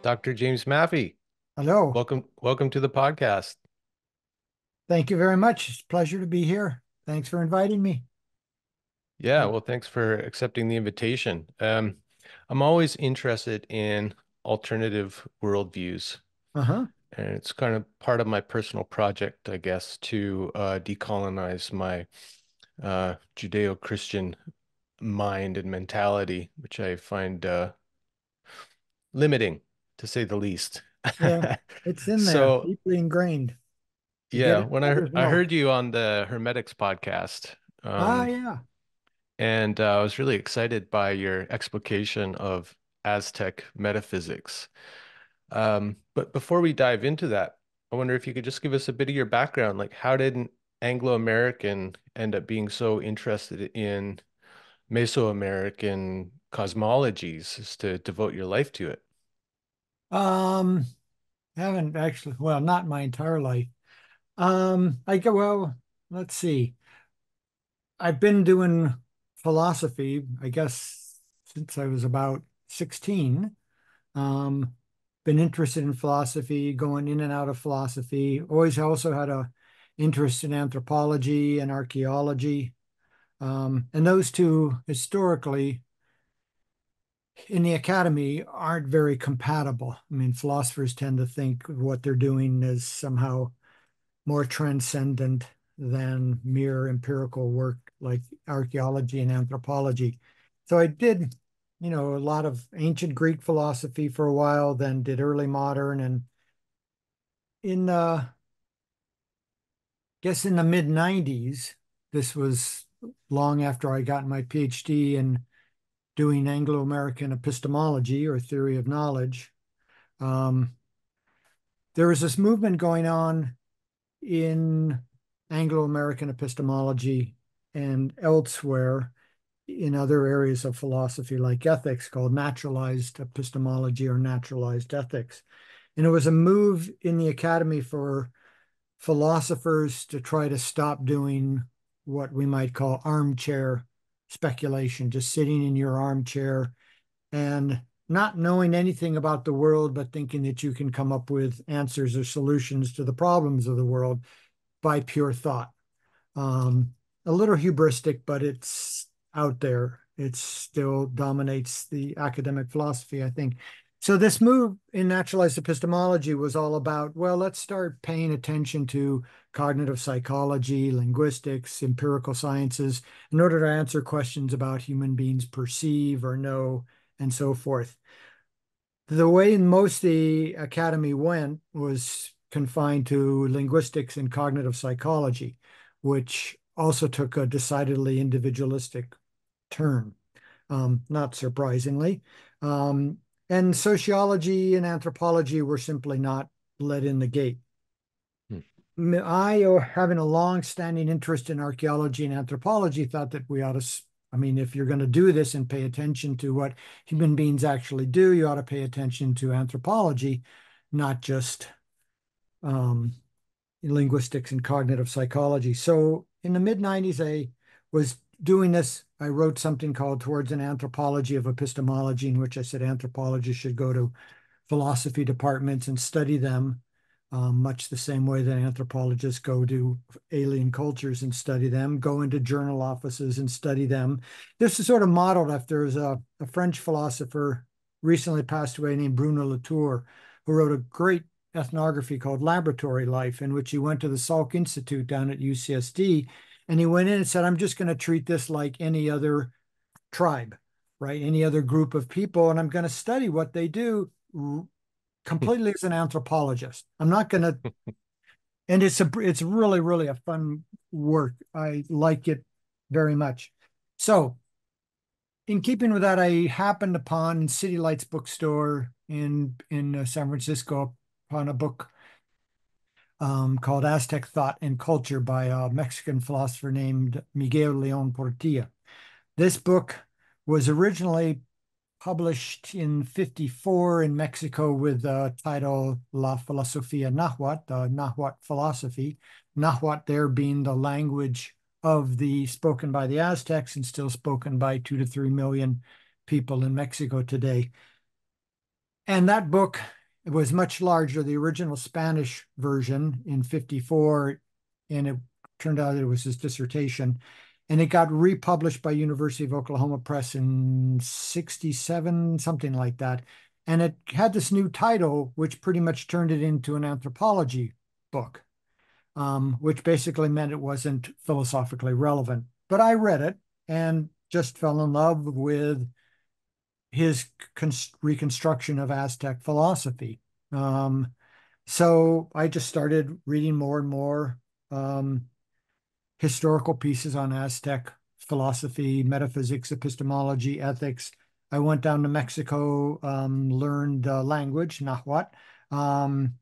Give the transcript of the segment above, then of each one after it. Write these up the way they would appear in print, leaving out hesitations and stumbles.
Dr. James Maffie. Hello. Welcome to the podcast. Thank you very much. It's a pleasure to be here. Thanks for inviting me. Yeah, well, thanks for accepting the invitation. I'm always interested in alternative worldviews, Uh-huh. and it's kind of part of my personal project, I guess, to decolonize my Judeo-Christian mind and mentality, which I find limiting, to say the least. Yeah, it's in there, So, deeply ingrained. To get yeah, it, when others I know. heard you on the Hermetics podcast, Ah, um, yeah. and I was really excited by your explication of Aztec metaphysics. But before we dive into that, I wonder if you could just give us a bit of your background. Like, how did an Anglo-American end up being so interested in Mesoamerican cosmologies as to devote your life to it? Um, haven't actually, well, not my entire life. Well, let's see. I've been doing philosophy, I guess, since I was about 16. Um, been interested in philosophy, going in and out of philosophy. Always also had a interest in anthropology and archaeology. And those two historically in the academy aren't very compatible. I mean, philosophers tend to think what they're doing is somehow more transcendent than mere empirical work like archaeology and anthropology. So I did, a lot of ancient Greek philosophy for a while, then did early modern, and in guess in the mid 90s, this was long after I got my PhD in doing Anglo-American epistemology or theory of knowledge. Um, there was this movement going on in Anglo-American epistemology and elsewhere in other areas of philosophy like ethics called naturalized epistemology or naturalized ethics. And it was a move in the academy for philosophers to try to stop doing what we might call armchair speculation, just sitting in your armchair and not knowing anything about the world, but thinking that you can come up with answers or solutions to the problems of the world by pure thought. Um, a little hubristic, but it's out there. It still dominates the academic philosophy, I think. So this move in naturalized epistemology was all about, well, let's start paying attention to cognitive psychology, linguistics, empirical sciences in order to answer questions about human beings perceive or know and so forth. The way most of the academy went was confined to linguistics and cognitive psychology, which also took a decidedly individualistic turn, not surprisingly. Um, and sociology and anthropology were simply not let in the gate. Hmm. I, having a long-standing interest in archaeology and anthropology, thought that we ought to, I mean, if you're going to do this and pay attention to what human beings actually do, you ought to pay attention to anthropology, not just um, linguistics and cognitive psychology. So in the mid 90s, I was doing this. I wrote something called Towards an Anthropology of Epistemology, in which I said anthropologists should go to philosophy departments and study them, much the same way that anthropologists go to alien cultures and study them, go into journal offices and study them. This is sort of modeled after a French philosopher recently passed away named Bruno Latour, who wrote a great ethnography called Laboratory Life, in which he went to the Salk Institute down at UCSD. And he went in and said, I'm just going to treat this like any other tribe, right? Any other group of people. And I'm going to study what they do completely as an anthropologist. I'm not going to, and it's really, really a fun work. I like it very much. So, in keeping with that, I happened upon City Lights bookstore in San Francisco upon a book called Aztec Thought and Culture by a Mexican philosopher named Miguel Leon Portilla. This book was originally published in 54 in Mexico with the title La Filosofía Nahuatl, the Nahuatl philosophy. Nahuatl there being the language of the spoken by the Aztecs and still spoken by 2 to 3 million people in Mexico today. And that book It was much larger, the original Spanish version in 54, and it turned out it was his dissertation. And it got republished by University of Oklahoma Press in 67, something like that. And it had this new title, which pretty much turned it into an anthropology book, which basically meant it wasn't philosophically relevant. But I read it and just fell in love with his reconstruction of Aztec philosophy. Um, so I just started reading more and more um, historical pieces on Aztec philosophy, metaphysics, epistemology, ethics. I went down to Mexico, learned the language, Nahuatl. Um,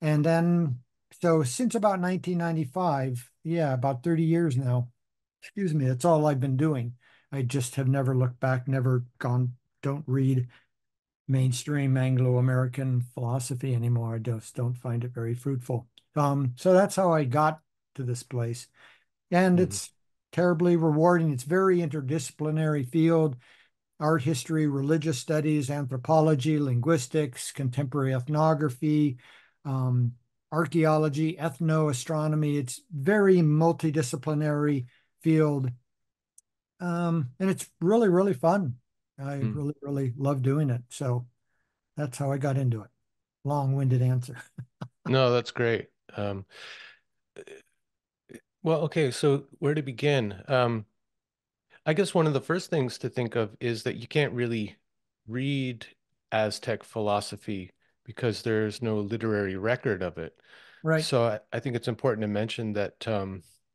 and then, so since about 1995, yeah, about 30 years now, excuse me, that's all I've been doing. I just have never looked back, never gone, don't read mainstream Anglo-American philosophy anymore. I just don't find it very fruitful. So that's how I got to this place. And Mhm. it's terribly rewarding. It's very interdisciplinary field, art history, religious studies, anthropology, linguistics, contemporary ethnography, um, archaeology, ethnoastronomy. It's very multidisciplinary field. And it's really, really fun. I Mm. really, really love doing it. So that's how I got into it. Long-winded answer. No, that's great. Well, okay, so where to begin? I guess one of the first things to think of is that you can't really read Aztec philosophy because there's no literary record of it. Right, So I think it's important to mention that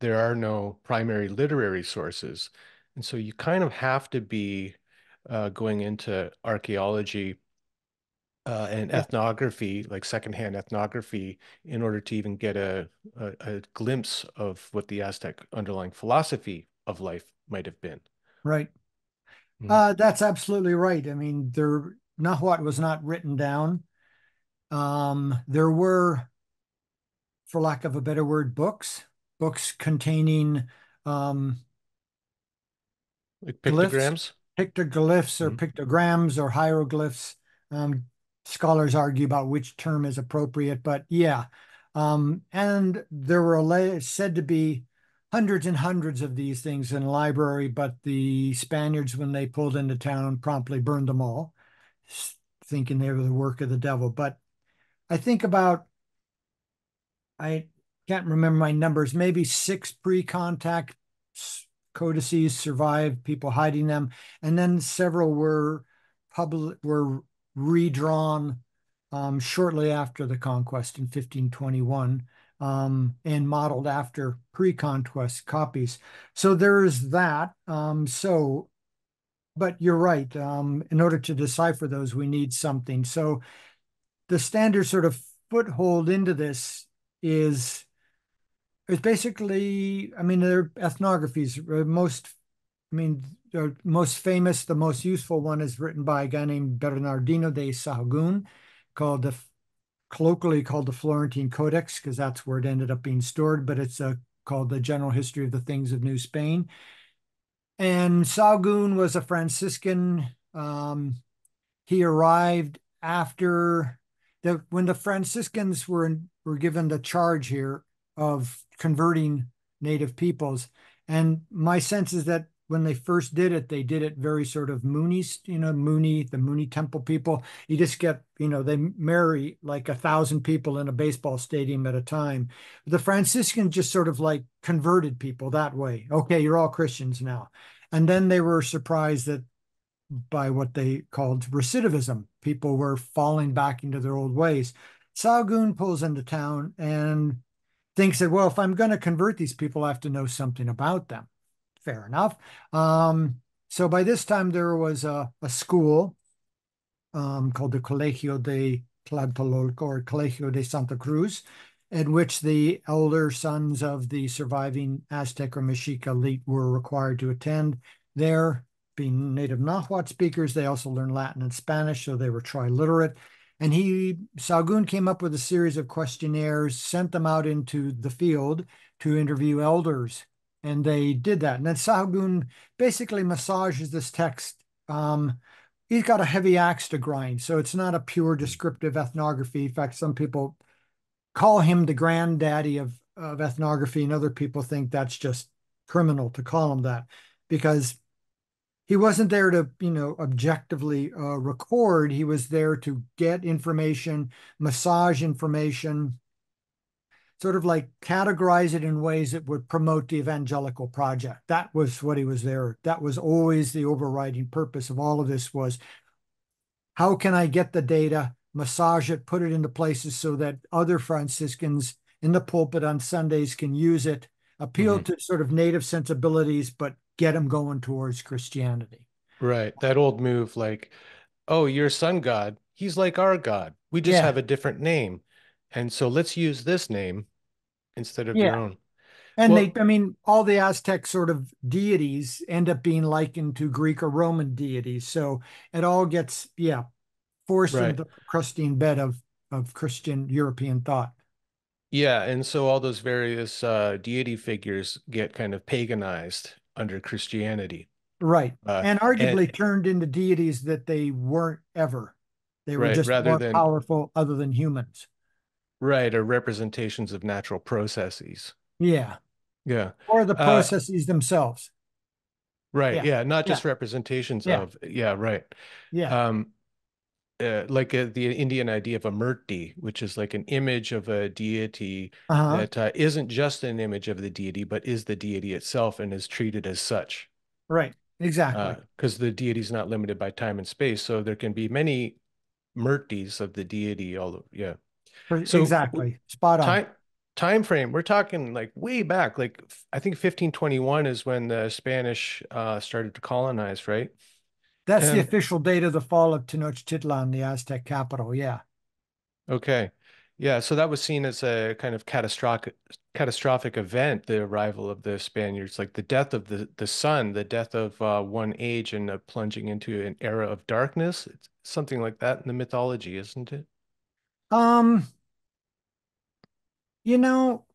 there are no primary literary sources. And so you kind of have to be going into archaeology and yeah, ethnography, like secondhand ethnography, in order to even get a glimpse of what the Aztec underlying philosophy of life might have been. right. Mm. That's absolutely right. I mean, there Nahuatl was not written down. There were, for lack of a better word, books containing um, Like glyphs, pictograms? pictoglyphs or Mm. pictograms or hieroglyphs. Um, Scholars argue about which term is appropriate, but yeah. And there were said to be hundreds and hundreds of these things in the library, but the Spaniards, when they pulled into town, promptly burned them all, thinking they were the work of the devil. But I think about I can't remember my numbers, maybe six pre-contact codices survived, people hiding them, and then several were redrawn shortly after the conquest in 1521 and modeled after pre-conquest copies. So there's that. But you're right. In order to decipher those, we need something. So the standard sort of foothold into this is it's basically, I mean, their ethnographies I mean, the most famous, the most useful one is written by a guy named Bernardino de Sahagún, called colloquially called the Florentine Codex, because that's where it ended up being stored, but it's called the General History of the Things of New Spain. And Sahagún was a Franciscan. He arrived after when the Franciscans were given the charge here of converting native peoples. And my sense is that when they first did it, they did it very sort of Mooney, the Mooney Temple people. You just get, they marry like 1,000 people in a baseball stadium at a time. The Franciscans just sort of like converted people that way. Okay, you're all Christians now. And then they were surprised that by what they called recidivism. People were falling back into their old ways. Sahagún pulls into town and thinks that, well, if I'm going to convert these people, I have to know something about them. Fair enough. Um, so by this time, there was a school called the Colegio de Tlatelolco or Colegio de Santa Cruz, in which the elder sons of the surviving Aztec or Mexica elite were required to attend. There, being native Nahuatl speakers, they also learned Latin and Spanish, so they were triliterate. And Sahagún came up with a series of questionnaires, sent them out into the field to interview elders. And they did that. And then Sahagún basically massages this text he's got a heavy axe to grind. So it's not a pure descriptive ethnography. In fact, some people call him the granddaddy of ethnography, and other people think that's just criminal to call him that because he wasn't there to, objectively record. He was there to get information, massage information, sort of like categorize it in ways that would promote the evangelical project. That was what he was there. That was always the overriding purpose of all of this was how can I get the data, massage it, put it into places so that other Franciscans in the pulpit on Sundays can use it, appeal Hmm. to sort of native sensibilities, but get them going towards Christianity. Right. That old move, like, oh, your sun god, he's like our god. We just Yeah, have a different name. And so let's use this name instead of your yeah. own. And Well, I mean, all the Aztec sort of deities end up being likened to Greek or Roman deities. So it all gets, yeah, forced right. into the crusting bed of Christian European thought. Yeah. And so all those various deity figures get kind of paganized under Christianity. Right. And And arguably turned into deities that they weren't ever. They were right, just rather more than powerful other than humans. right, or representations of natural processes. Yeah. Yeah. Or the Uh, processes themselves. right. Yeah. Yeah. Not Yeah. just representations Yeah. of, yeah, right. Yeah. Um, like the Indian idea of a murti, which is like an image of a deity Uh-huh. that isn't just an image of the deity, but is the deity itself and is treated as such. Right. Exactly. Because the deity is not limited by time and space, so there can be many murtis of the deity. All yeah. So Exactly. Spot on. time time frame, we're talking like way back, like I think 1521 is when the Spanish started to colonize, right? That's the And official date of the fall of Tenochtitlan, the Aztec capital. Yeah. okay. Yeah, so that was seen as a kind of catastrophic event, the arrival of the Spaniards, like the death of the sun, the death of one age and plunging into an era of darkness. It's something like that in the mythology, isn't it? Um, you know,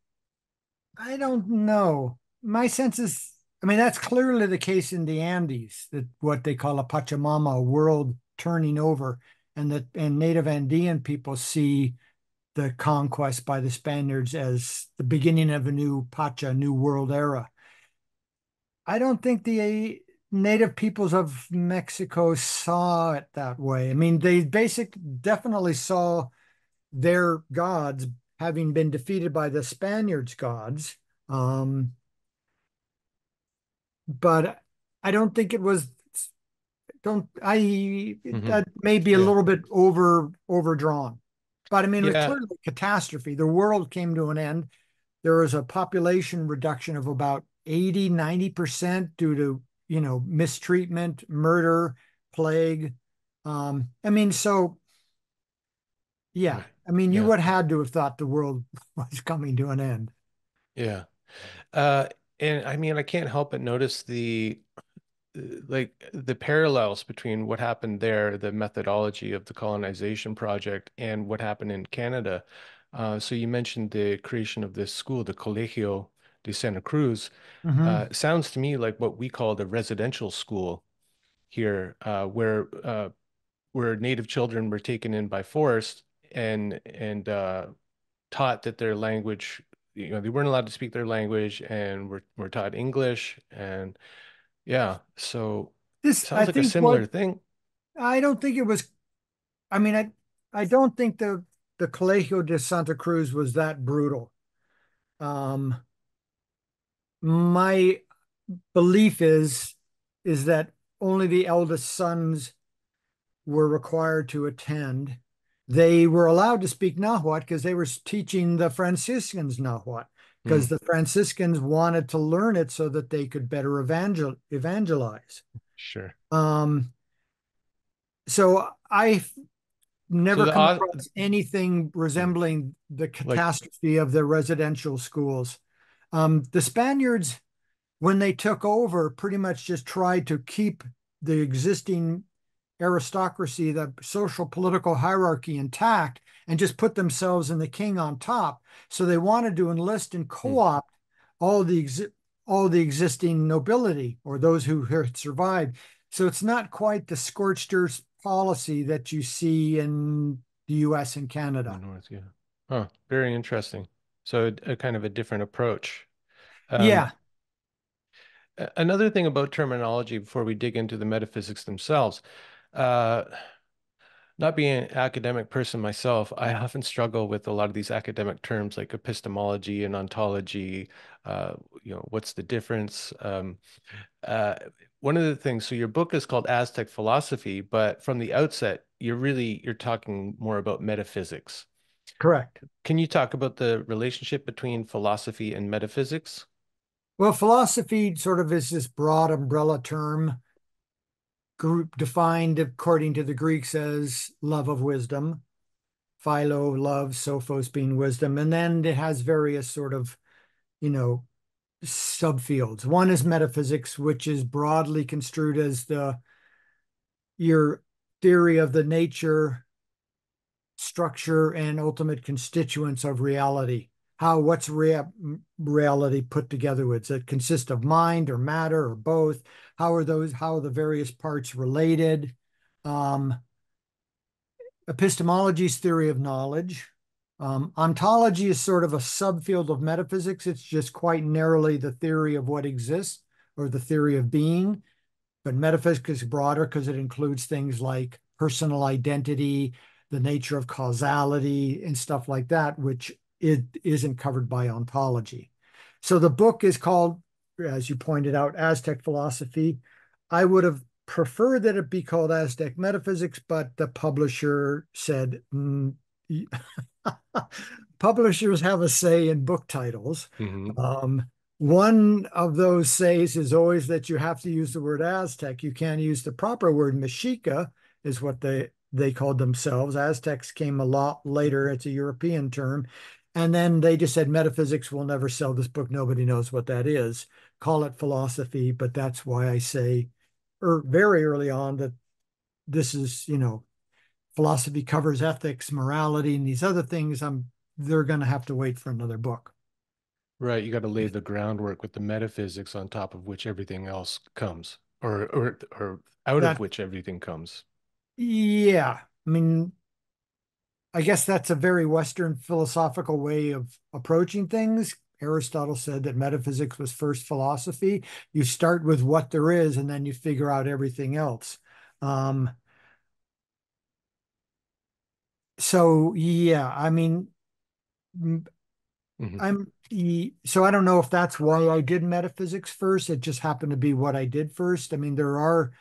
I don't know. My sense is, I mean, that's clearly the case in the Andes, that what they call a Pachamama, a world turning over, and native Andean people see the conquest by the Spaniards as the beginning of a new Pacha, new world era. I don't think the native peoples of Mexico saw it that way. I mean, they definitely saw their gods having been defeated by the Spaniards' gods. Um, but I don't think it was don't I Hmm. that may be a Yeah. little bit overdrawn. But I mean, it was Yeah. clearly a catastrophe. The world came to an end. There was a population reduction of about 80, 90% due to, mistreatment, murder, plague. I mean, so yeah. Right. I mean, you Yeah. would had to have thought the world was coming to an end. Yeah. Uh, and I mean, I can't help but notice like the parallels between what happened there, the methodology of the colonization project, and what happened in Canada. So you mentioned the creation of this school, the Colegio de Santa Cruz. Hmm. Sounds to me like what we call the residential school here, where native children were taken in by force and taught that their language, they weren't allowed to speak their language and were taught English and yeah, so I sounds like a think what similar thing. I don't think it was. I mean, I don't think the Colegio de Santa Cruz was that brutal. Um, my belief is that only the eldest sons were required to attend. They were allowed to speak Nahuatl because they were teaching the Franciscans Nahuatl Hmm, because the Franciscans wanted to learn it so that they could better evangelize. sure. Um, so I've So never the come across anything hmm, resembling the like catastrophe of the residential schools. The Spaniards, when they took over, pretty much just tried to keep the existing aristocracy, the social political hierarchy intact, and just put themselves and the king on top. So they wanted to enlist and hmm, co-opt all the existing nobility or those who had survived. So it's not quite the scorched earth policy that you see in the US and In the Canada. North, yeah. Huh, very interesting. So a kind of a different approach. Um, Yeah, Another thing about terminology before we dig into the metaphysics themselves, uh, not being an academic person myself, I often struggle with a lot of these academic terms like epistemology and ontology. Uh, what's the difference? Uh, One of the things, so your book is called Aztec Philosophy, but from the outset, you're talking more about metaphysics. correct. Can you talk about the relationship between philosophy and metaphysics? Well, philosophy sort of is this broad umbrella term, group defined according to the Greeks as love of wisdom, philo, love, sophos being wisdom, and then it has various sort of, you know, subfields. One is metaphysics, which is broadly construed as the your theory of the nature, structure, and ultimate constituents of reality. What's reality put together? Does it consist of mind or matter or both? How are the various parts related? Um, Epistemology's theory of knowledge. Ontology is sort of a subfield of metaphysics. It's just quite narrowly the theory of what exists or the theory of being. But metaphysics is broader because it includes things like personal identity, the nature of causality, and stuff like that, which it isn't covered by ontology. So the book is called, as you pointed out, Aztec Philosophy. I would have preferred that it be called Aztec Metaphysics, but the publisher said, publishers have a say in book titles. Hmm. Um, One of those says is always that you have to use the word Aztec. You can't use the proper word. Mexica is what they called themselves. Aztecs came a lot later. It's a European term. And then they just said metaphysics will never sell this book. Nobody knows what that is. Call it philosophy, but that's why I say very early on that this is, philosophy covers ethics, morality, and these other things. They're going to have to wait for another book. Right, you got to lay the groundwork with the metaphysics on top of which everything else comes, or out of That, which everything comes. yeah, I mean, I guess that's a very Western philosophical way of approaching things. Aristotle said that metaphysics was first philosophy. You start with what there is, and then you figure out everything else. Um, so yeah, I mean, Hmm. so I don't know if that's why I did metaphysics first. It just happened to be what I did first. I mean, there are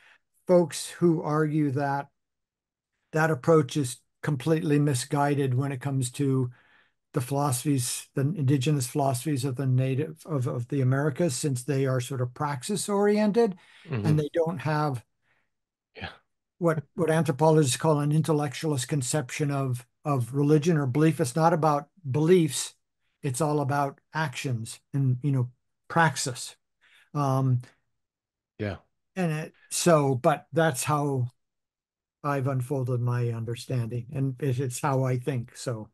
folks who argue that that approach is completely misguided when it comes to the philosophies, the indigenous philosophies of the of the Americas, since they are sort of praxis oriented and Hmm. they don't have Yeah. what anthropologists call an intellectualist conception of religion or belief. It's not about beliefs, it's all about actions and praxis. Um, Yeah. but that's how I've unfolded my understanding, and it's how I think. So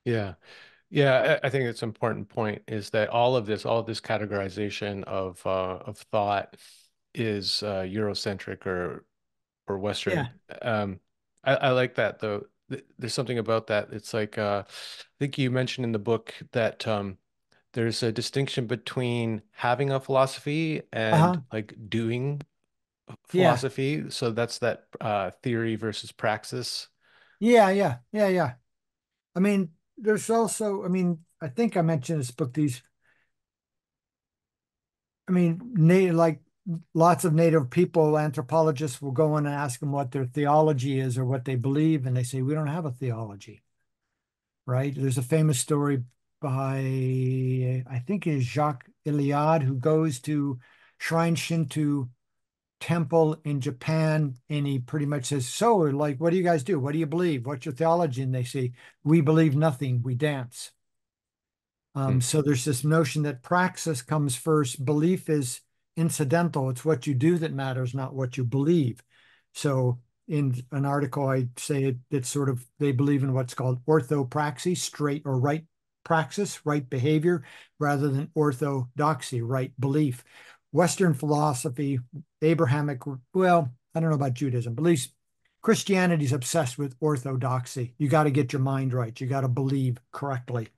Yeah. Yeah, I think it's an important point is that all of this categorization of thought is Eurocentric or yeah, Western. I like that though. There's something about that. It's like I think you mentioned in the book that there's a distinction between having a philosophy and uh-huh, like doing yeah, philosophy. So that's that theory versus praxis. yeah. I mean, there's also, I mean, I think I mentioned this book, I mean, like lots of native people, anthropologists will go in and ask them what their theology is or what they believe, and they say, we don't have a theology, right? There's a famous story by, I think it is Jacques Iliad, who goes to Shrine Shinto temple in Japan, and he pretty much says, so, like, what do you guys do? What do you believe? What's your theology? And they say, we believe nothing, we dance. Hmm. So there's this notion that praxis comes first. Belief is incidental. It's what you do that matters, not what you believe. So in an article, I say it's sort of they believe in what's called orthopraxy, straight or right praxis, right behavior, rather than orthodoxy, right belief. Western philosophy, Abrahamic, well, I don't know about Judaism, but at least Christianity's obsessed with orthodoxy. You got to get your mind right. You got to believe correctly.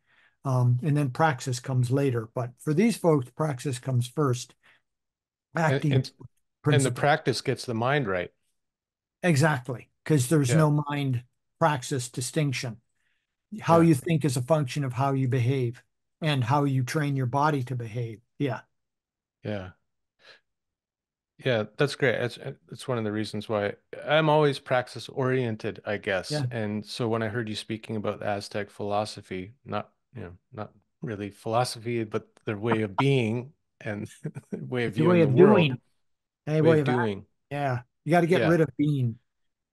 And then praxis comes later. But for these folks, praxis comes first, And acting and and the principle. practice gets the mind right. Exactly, because there's Yeah. no mind praxis distinction. How Yeah. you think is a function of how you behave and how you train your body to behave. Yeah. Yeah. Yeah, that's great. That's one of the reasons why I'm always praxis oriented, I guess. Yeah. And so when I heard you speaking about Aztec philosophy, not really philosophy, but their way of being and way of It's a way viewing the of world, doing, a way way of of act. doing. Yeah. You got to get Yeah. rid of being.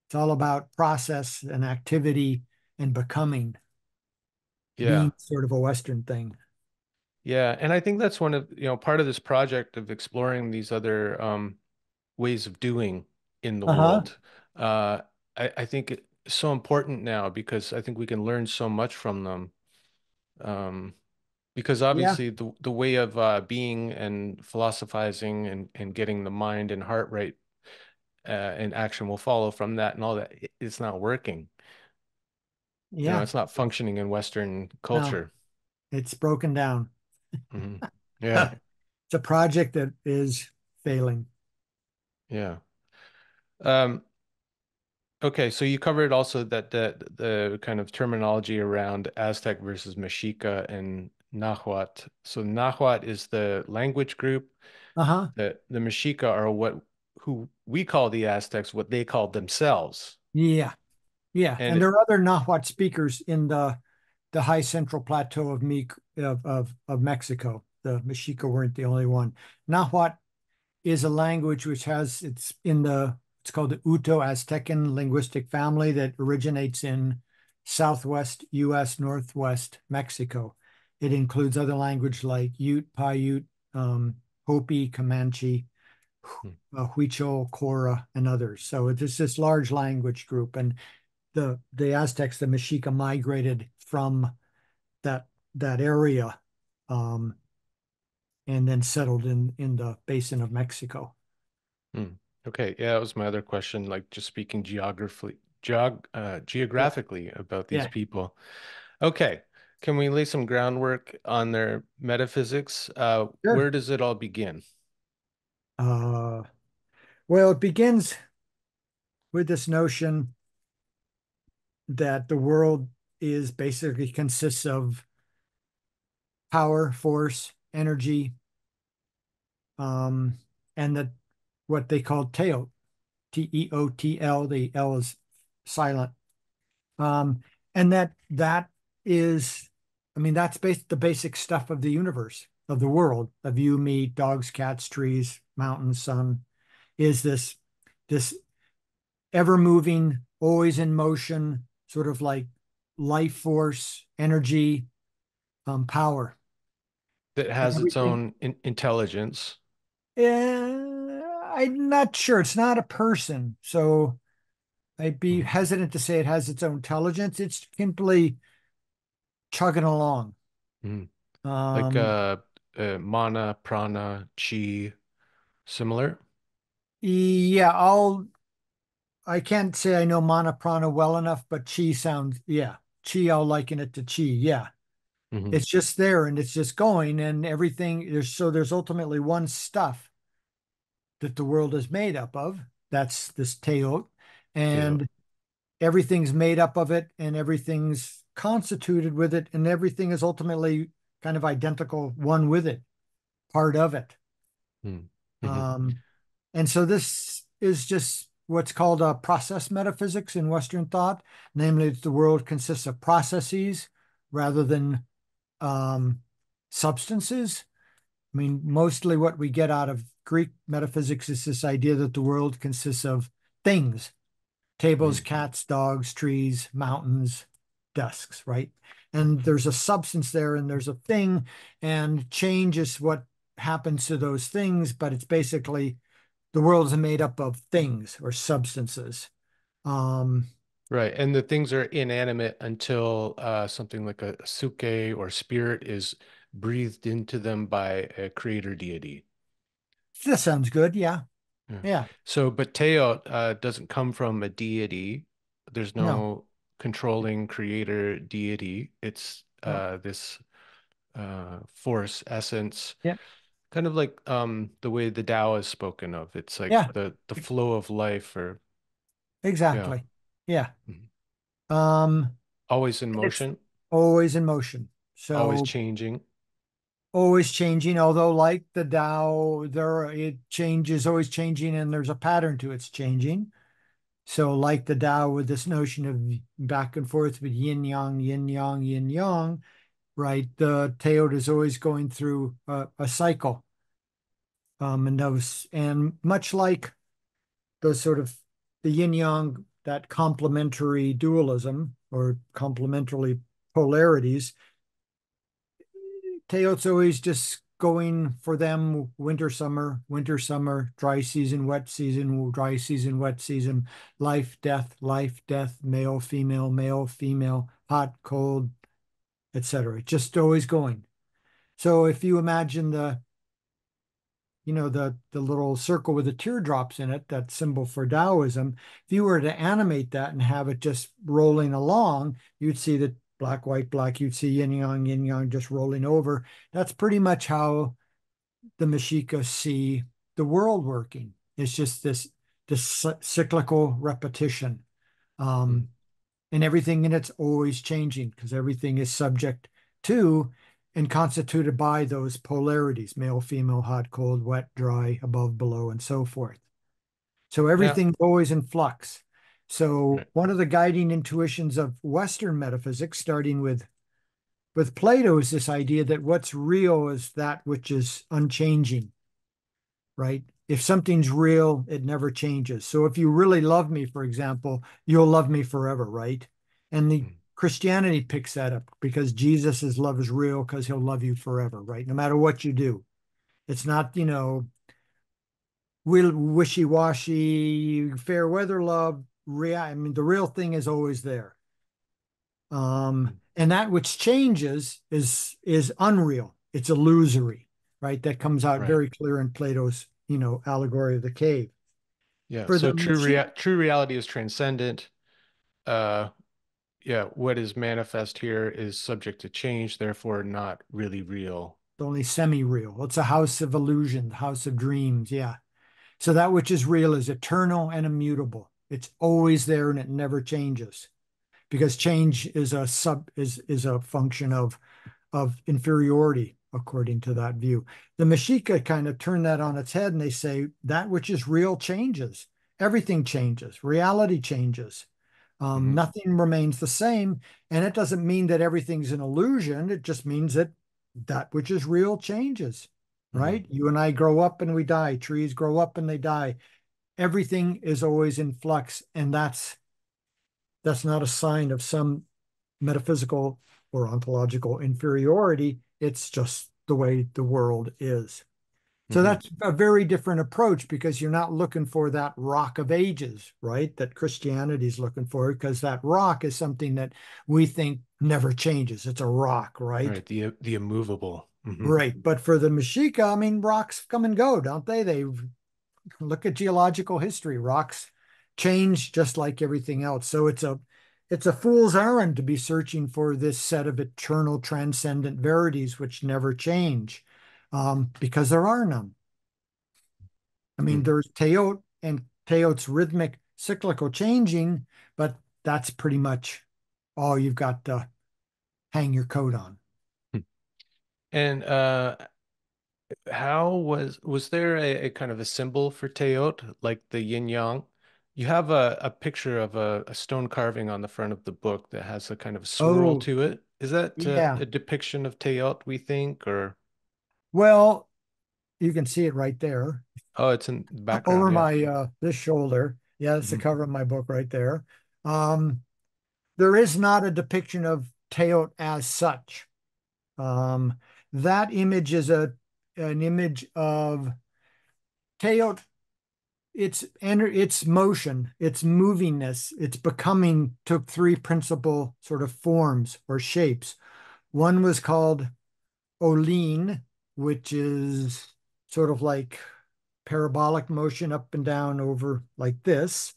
It's all about process and activity and becoming. Yeah. Being sort of a Western thing. Yeah. And I think that's one of, part of this project of exploring these other ways of doing in the Uh-huh. world. Uh, I think it's so important now because I think we can learn so much from them. Um, because Yeah. obviously the way of being and philosophizing and getting the mind and heart right and action will follow from that and all that. It's not working. Yeah. It's not functioning in Western No, culture. it's broken down. Yeah, It's a project that is failing. yeah. Um, okay, so you covered also that the kind of terminology around Aztec versus Mexica and Nahuatl. So Nahuatl is the language group. Uh-huh. The Mexica are who we call the Aztecs, what they called themselves. Yeah. Yeah. And And there it, are other Nahuatl speakers in the high central plateau of Mexico. The Mexica weren't the only one. Nahuatl is a language which has it's called the Uto-Aztecan linguistic family that originates in southwest US, northwest Mexico. It includes other language like Ute, Paiute, Hopi, Comanche, Huichol, Cora, and others. So it's this large language group, and the Aztecs, the Mexica, migrated from that that area, um, and then settled in the basin of Mexico. hmm. Okay, yeah, that was my other question, like just speaking Yeah, geographically about these yeah, people. Okay, can we lay some groundwork on their metaphysics? sure. Where does it all begin? Uh, well, it begins with this notion that the world is basically consists of power, force, energy, um, and that what they call Teotl, Teotl. The L is silent. Um, and that is, I mean, that's the basic stuff of the universe, of the world, of you, me, dogs, cats, trees, mountains, sun, is this ever moving, always in motion, sort of like life force, energy, power. That And has its everything. own intelligence. I'm not sure. It's not a person, so I'd be Mhm. hesitant to say it has its own intelligence. It's simply chugging along. Mhm. Like Um, mana, prana, chi, similar. yeah, I can't say I know mana prana well enough, but chi sounds, yeah. Chi, I'll liken it to chi. Yeah. Hmm. It's just there and it's just going and everything there's ultimately one stuff that the world is made up of. That's this teot. Teo. And everything's made up of it and everything's constituted with it and everything is ultimately kind of identical one with it, part of it. Mm-hmm. Um, And so this is just what's called a process metaphysics in Western thought, namely that the world consists of processes rather than um, substances. I mean, mostly what we get out of Greek metaphysics is this idea that the world consists of things, tables, Mm. cats, dogs, trees, mountains, desks, right? And there's a substance there and there's a thing, and change is what happens to those things, but it's basically the world is made up of things or substances. Um, Right. And the things are inanimate until something like a suke or spirit is breathed into them by a creator deity. That sounds good. Yeah. Yeah. Yeah. So, but Teot doesn't come from a deity. There's No. no controlling creator deity. It's No. this force, essence, Yeah. kind of like the way the Tao is spoken of. It's like Yeah. the flow of life, or yeah, Exactly. Yeah. mhm. Um, Always in it's motion, always in motion. always So changing. always changing, although like the Tao, it changes, always changing, and there's a pattern to its changing. So like the Tao with this notion of back and forth with yin yang, yin yang, yin yang, right? The Teot is always going through a cycle. And much like those sort of the yin yang, that complementary dualism or complementary polarities, Teot's always just going for them winter, summer, dry season, dry season, wet season, life, death, male, female, hot, cold, etc. Just always going. So if you imagine the little circle with the teardrops in it, that symbol for Taoism, if you were to animate that and have it just rolling along, you'd see that black, white, black, you'd see yin yang just rolling over. That's pretty much how the Mexica see the world working. It's just this cyclical repetition. Mm. Um, and everything in it's always changing because everything is subject to and constituted by those polarities, male, female, hot, cold, wet, dry, above, below, and so forth. So Yeah, everything's always in flux. So right. one of the guiding intuitions of Western metaphysics, starting with Plato, is this idea that what's real is that which is unchanging, right? If something's real, it never changes. So if you really love me, for example, you'll love me forever, right? And the Mm. Christianity picks that up because Jesus' love is real because he'll love you forever, right? No matter what you do. It's not, wishy-washy, fair weather love. I mean, the real thing is always there. Mm. And that which changes is unreal. It's illusory, right? That comes out Right. very clear in Plato's, allegory of the cave. Yeah. For So the machine, true reality is transcendent. Uh, yeah, what is manifest here is subject to change, therefore not really real. it's only semi-real. It's a house of illusion, the house of dreams. Yeah. So that which is real is eternal and immutable. It's always there and it never changes because change is a function of inferiority, according to that view. The Mexica kind of turn that on its head and they say that which is real changes. Everything changes. Reality changes. Hmm. Nothing remains the same. And it doesn't mean that everything's an illusion. It just means that that which is real changes, Hmm. right? You and I grow up and we die. Trees grow up and they die. Everything is always in flux. And that's not a sign of some metaphysical or ontological inferiority. It's just the way the world is. So Hmm. that's a very different approach because you're not looking for that rock of ages, right? That Christianity is looking for, because that rock is something that we think never changes. It's a rock, right? Right. The immovable. Hmm. Right. But for the Mexica, I mean, rocks come and go, don't they? They look at geological history. Rocks change just like everything else. So it's a fool's errand to be searching for this set of eternal transcendent verities which never change, because there are none. I mean, there's Teot and Teot's rhythmic cyclical changing, but that's pretty much all you've got to hang your coat on. And how was there a kind of a symbol for Teot, like the yin yang? You have a picture of a stone carving on the front of the book that has a kind of swirl Oh, to it. Is that yeah. a depiction of Teot, we think, or Well, you can see it right there oh, it's in the background, over yeah. my this shoulder. Yeah, that's the Hmm. cover of my book right there. Um, there is not a depiction of Teot as such. Um, that image is an image of Teot. Its motion, its movingness, its becoming took three principal sort of forms or shapes. One was called Oline, which is sort of like parabolic motion up and down over like this.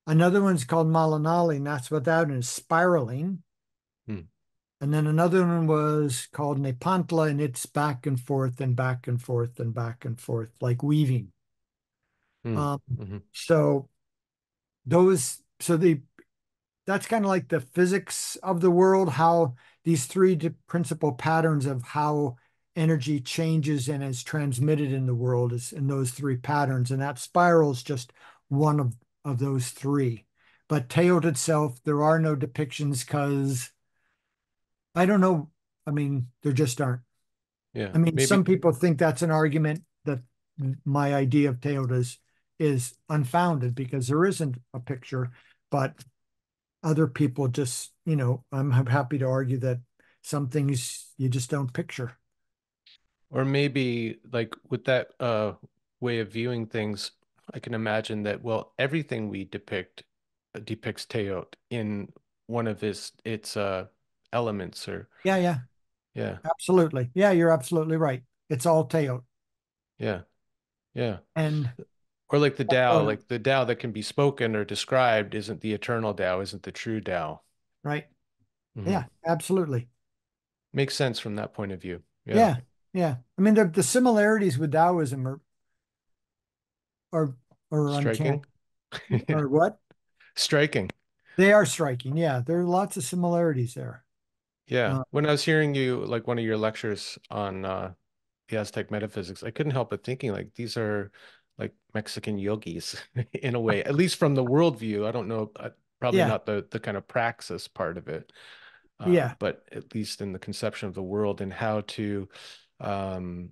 Another one's called Malinali, and that's without and is spiraling. Hmm. And then another one was called Nepantla, and it's back and forth and back and forth and back and forth, like weaving. Hmm. Um, Hmm. so those, so the that's kind of like the physics of the world, how these three principal patterns of how energy changes and is transmitted in the world is in those three patterns. And that spiral is just one of those three. But Teotl itself, there are no depictions because I don't know. I mean, there just aren't. Yeah. I mean, some Maybe, people think that's an argument that my idea of Teotl is unfounded because there isn't a picture, but other people just, I'm happy to argue that some things you just don't picture. or maybe like with that way of viewing things, I can imagine that, well, everything we depict depicts Teot in one of his its elements or Yeah, yeah, yeah, absolutely. Yeah, you're absolutely right. It's all Teotl. yeah, yeah. And Or like the oh Tao, no, like the Tao that can be spoken or described isn't the eternal Tao, isn't the true Tao. right. Hmm. Yeah, absolutely. Makes sense from that point of view. Yeah. Yeah, yeah. I mean, the similarities with Taoism are are uncanny. Striking. Yeah. Or what? Striking. They are striking. Yeah, there are lots of similarities there. Yeah. Uh, When I was hearing you, like one of your lectures on the Aztec metaphysics, I couldn't help but thinking like these are like Mexican yogis in a way, at least from the worldview. I don't know, probably yeah, not the kind of praxis part of it, yeah, but at least in the conception of the world and um,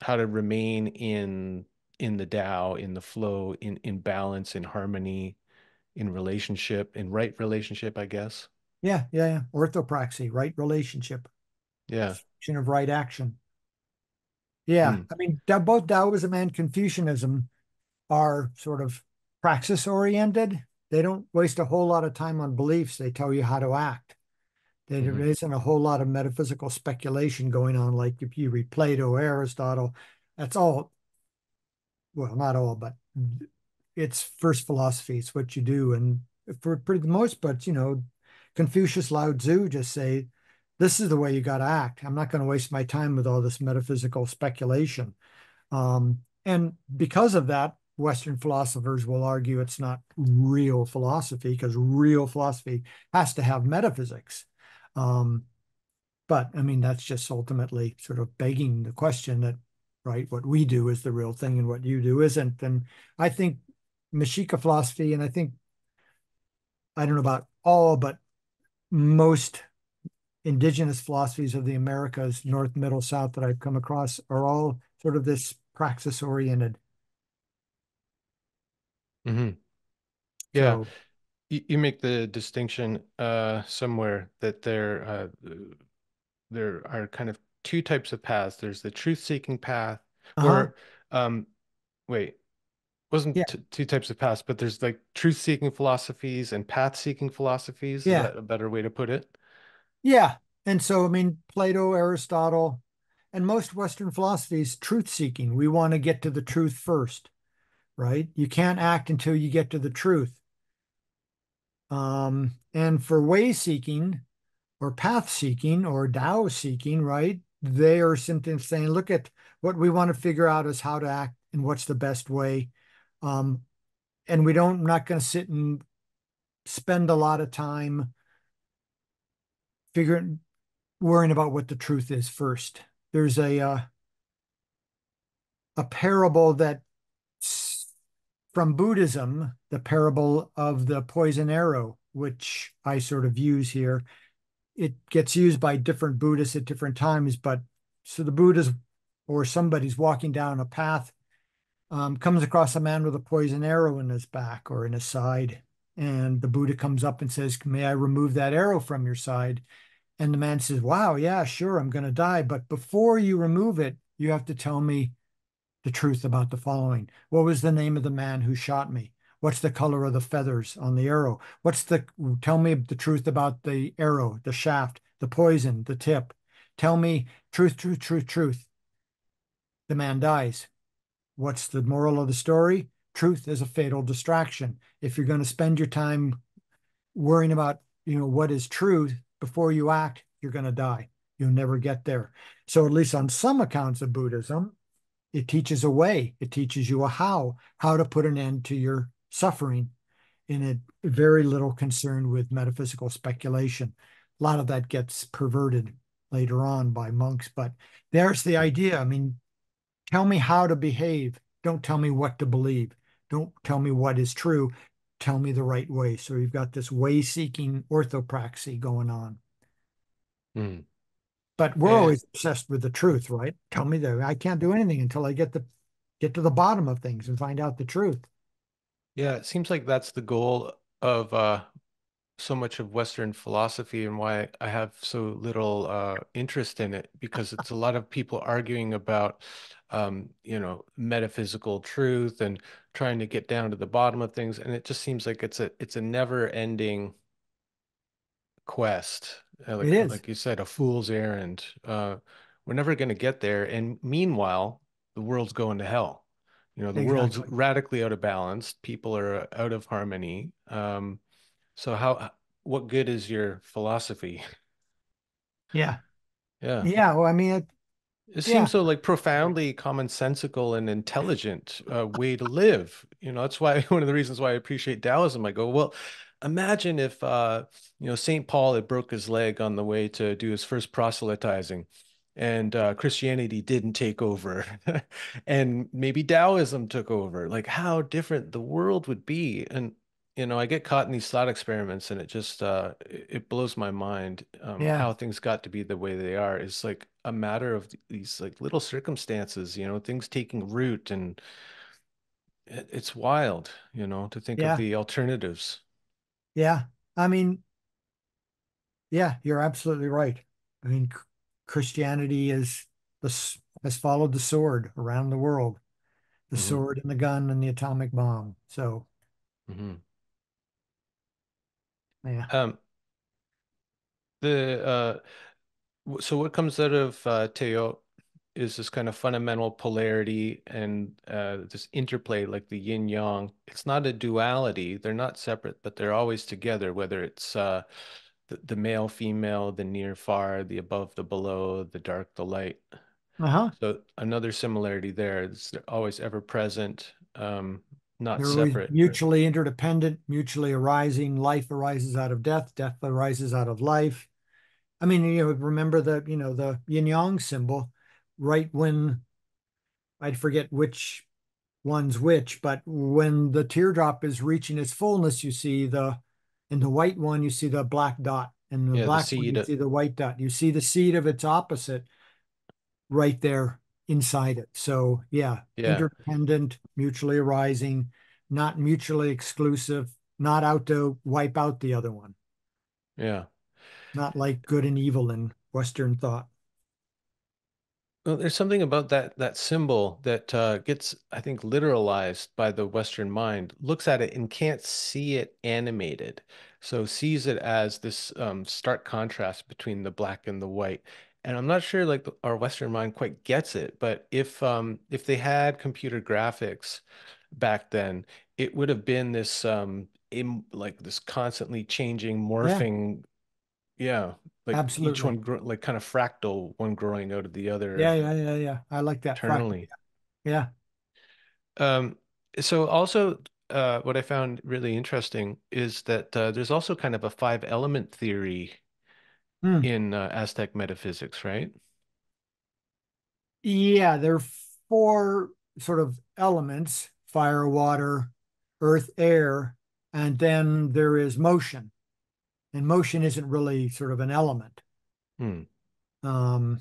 how to remain in the Tao, in the flow, in balance, in harmony, in relationship, in right relationship, I guess. yeah, yeah, yeah. Orthopraxy, right relationship, Yeah. action of right action. Yeah, Hmm. I mean, both Taoism and Confucianism are sort of praxis oriented. They don't waste a whole lot of time on beliefs. They tell you how to act. There Hmm. isn't a whole lot of metaphysical speculation going on. Like if you read Plato, Aristotle, that's all, well, not all, but it's first philosophy. It's what you do. And for pretty the most, but Confucius, Lao Tzu just say, this is the way you got to act. I'm not going to waste my time with all this metaphysical speculation. And because of that, Western philosophers will argue it's not real philosophy because real philosophy has to have metaphysics. Um, but I mean, that's just ultimately sort of begging the question that, right, what we do is the real thing and what you do isn't. And I think Mexica philosophy, and I think, I don't know about all, but most indigenous philosophies of the Americas, North, Middle, South, that I've come across are all sort of this praxis oriented. Hmm. Yeah. So, You make the distinction somewhere that there are kind of two types of paths. There's the truth-seeking path, uh-huh. or um, wait, wasn't Yeah. two types of paths, but there's like truth-seeking philosophies and path-seeking philosophies. Is Yeah. that a better way to put it? Yeah. And so, I mean, Plato, Aristotle, and most Western philosophies, truth seeking. We want to get to the truth first, right? You can't act until you get to the truth. And for way seeking or path seeking or Tao seeking, right? They are simply saying, look at what we want to figure out is how to act and what's the best way. Um, and we don't, not going to sit and spend a lot of time figuring, worrying about what the truth is first. There's a parable that from Buddhism, the parable of the poison arrow, which I sort of use here. It gets used by different Buddhists at different times, but so the Buddha's or somebody's walking down a path, comes across a man with a poison arrow in his back or in his side. And the Buddha comes up and says, may I remove that arrow from your side? And the man says, wow, yeah, sure, I'm going to die. But before you remove it, you have to tell me the truth about the following. What was the name of the man who shot me? What's the color of the feathers on the arrow? Tell me the truth about the arrow, the shaft, the poison, the tip. Tell me truth, truth, truth, truth. The man dies. What's the moral of the story? Truth is a fatal distraction. If you're going to spend your time worrying about, what is truth before you act, you're going to die. You'll never get there. So, at least on some accounts of Buddhism, it teaches a way, it teaches you a how to put an end to your suffering in a very little concerned with metaphysical speculation. A lot of that gets perverted later on by monks, but there's the idea. I mean, tell me how to behave. Don't tell me what to believe. Don't tell me what is true. Tell me the right way. So you've got this way-seeking orthopraxy going on. Mm. But we're And always obsessed with the truth, right? Tell me that I can't do anything until I get to the bottom of things and find out the truth. yeah, it seems like that's the goal of so much of Western philosophy and why I have so little interest in it, because it's a lot of people arguing about, metaphysical truth and trying to get down to the bottom of things, and it just seems like it's a never-ending quest, It is. like you said, a fool's errand. We're never going to get there, and meanwhile, the world's going to hell. The world's Exactly. radically out of balance. People are out of harmony. So what good is your philosophy? Yeah. Yeah. Yeah. Well, I mean, It yeah. seems so like profoundly commonsensical and intelligent way to live. That's why one of the reasons why I appreciate Taoism. I go, well, imagine if St. Paul had broke his leg on the way to do his first proselytizing, and Christianity didn't take over, and maybe Taoism took over. Like how different the world would be. And I get caught in these thought experiments, and it blows my mind Yeah. how things got to be the way they are. It's like a matter of these like little circumstances, things taking root, and it's wild, to think of Yeah. the alternatives. Yeah. I mean, yeah, you're absolutely right. I mean, Christianity has followed the sword around the world, the Hmm. sword and the gun and the atomic bomb. So, Hmm. yeah. Um, the so what comes out of Teotl is this kind of fundamental polarity and this interplay, like the yin yang. It's not a duality. They're not separate, but they're always together, whether it's the male, female, the near, far, the above, the below, the dark, the light. Uh-huh. So another similarity there is they're always ever present, not They're always separate. mutually interdependent, mutually arising. Life arises out of death, death arises out of life. I mean, remember the yin yang symbol, right when I forget which one's which, but when the teardrop is reaching its fullness, in the white one, you see the black dot. In the Yeah, the black one, seed. you see the white dot. You see the seed of its opposite right there inside it. So, yeah, Yeah, interdependent, mutually arising, not mutually exclusive, not out to wipe out the other one, yeah. not like good and evil in Western thought. Well, there's something about that symbol that gets, I think, literalized by the Western mind, looks at it and can't see it animated. So sees it as this stark contrast between the black and the white. And I'm not sure like our Western mind quite gets it, but if they had computer graphics back then, it would have been this like this constantly changing, Yeah, morphing, yeah, like each absolutely. one like kind of fractal, one growing out of the Yeah, other yeah, yeah, yeah. I like that fractal. eternally. Yeah. Um, so also, what I found really interesting is that there's also kind of a five element theory Hmm. in Aztec metaphysics, right? Yeah, there are four sort of elements: fire, water, earth, air, and then there is motion. And motion isn't really sort of an element. Hmm. Um,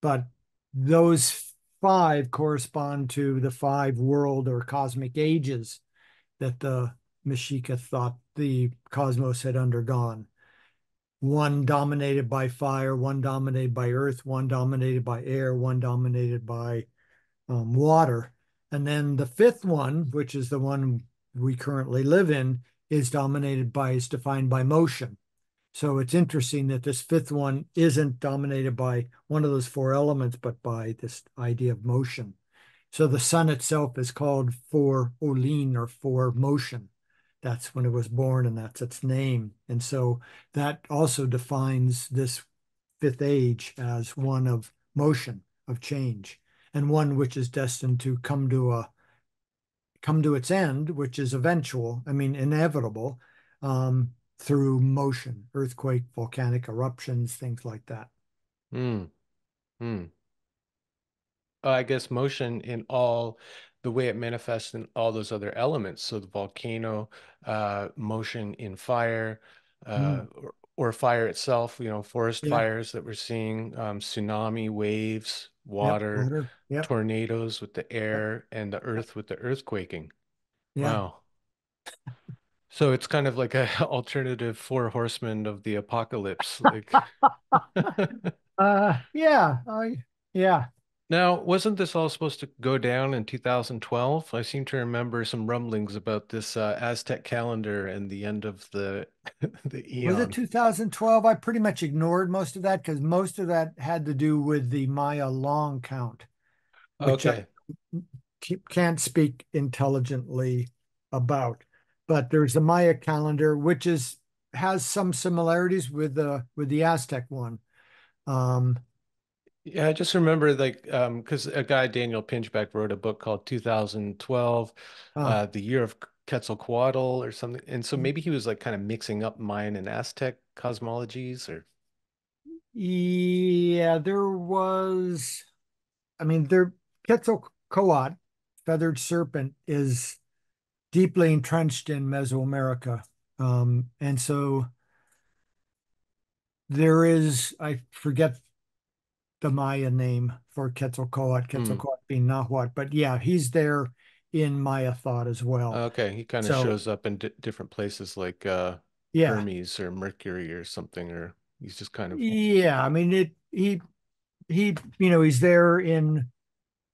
but those five correspond to the five world or cosmic ages that the Mexica thought the cosmos had undergone. One dominated by fire, one dominated by earth, one dominated by air, one dominated by water. And then the fifth one, which is the one we currently live in, is defined by motion. So it's interesting that this fifth one isn't dominated by one of those four elements, but by this idea of motion. So the sun itself is called for Olin or for motion. That's when it was born and that's its name. And so that also defines this fifth age as one of motion, of change, and one which is destined to come to its end, which is eventual, I mean inevitable, through motion, earthquake, volcanic eruptions, things like that. Hmm. Hmm. I guess motion in all the way it manifests in all those other elements. So the volcano, motion in fire, Mm. or fire itself, forest Yeah. fires that we're seeing, tsunami, waves, Yep. water, Water. Yep. tornadoes with the Yep. air, and the Yep. earth with the earthquaking. Yeah. Wow. So it's kind of like a alternative four horsemen of the apocalypse. Like Yeah. Yeah. now, wasn't this all supposed to go down in 2012? I seem to remember some rumblings about this Aztec calendar and the end of the the Was it eon. 2012? I pretty much ignored most of that because most of that had to do with the Maya long count, which I Okay. can't speak intelligently about. But there's the Maya calendar, which is has some similarities with the Aztec one. Um, Yeah, I just remember like because a guy Daniel Pinchbeck wrote a book called 2012, uh, the year of Quetzalcoatl or something. And so maybe he was like kind of mixing up Mayan and Aztec cosmologies or yeah, there was. I mean, there Quetzalcoatl, feathered serpent, is deeply entrenched in Mesoamerica. And so there is, I forget the Maya name for Quetzalcoatl, hmm. Quetzalcoatl being Nahuatl, but yeah, he's there in Maya thought as well. Okay, he kind of So shows up in di different places like yeah, Hermes or Mercury or something, or he's just kind of yeah, I mean he's there in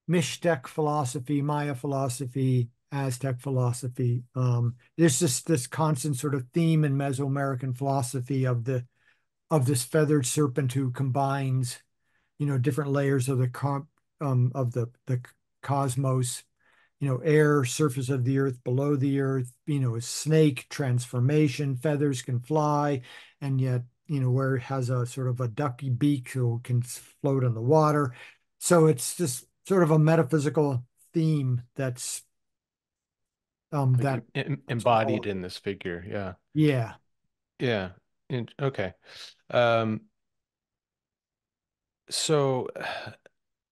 Mixtec philosophy, Maya philosophy, Aztec philosophy. There's just this constant sort of theme in Mesoamerican philosophy of this feathered serpent who combines, different layers of the cosmos, air, surface of the earth, below the earth, a snake, transformation, feathers can fly, and yet, where it has a sort of a ducky beak so can float on the water. So it's just sort of a metaphysical theme like that embodied in this figure. Yeah. yeah. Yeah. Okay. Um, so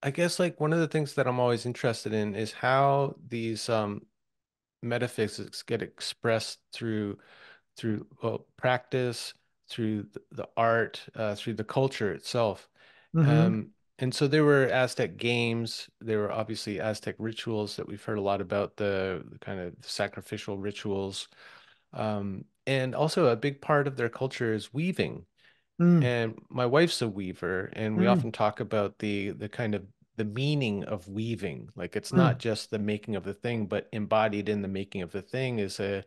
I guess like one of the things that I'm always interested in is how these metaphysics get expressed through well, practice, through the art, through the culture itself. Hmm. And so there were Aztec games. There were obviously Aztec rituals that we've heard a lot about, the kind of sacrificial rituals. And also a big part of their culture is weaving. Mm, And my wife's a weaver, and we mm, often talk about the kind of the meaning of weaving. Like it's not mm, just the making of the thing, but embodied in the making of the thing is a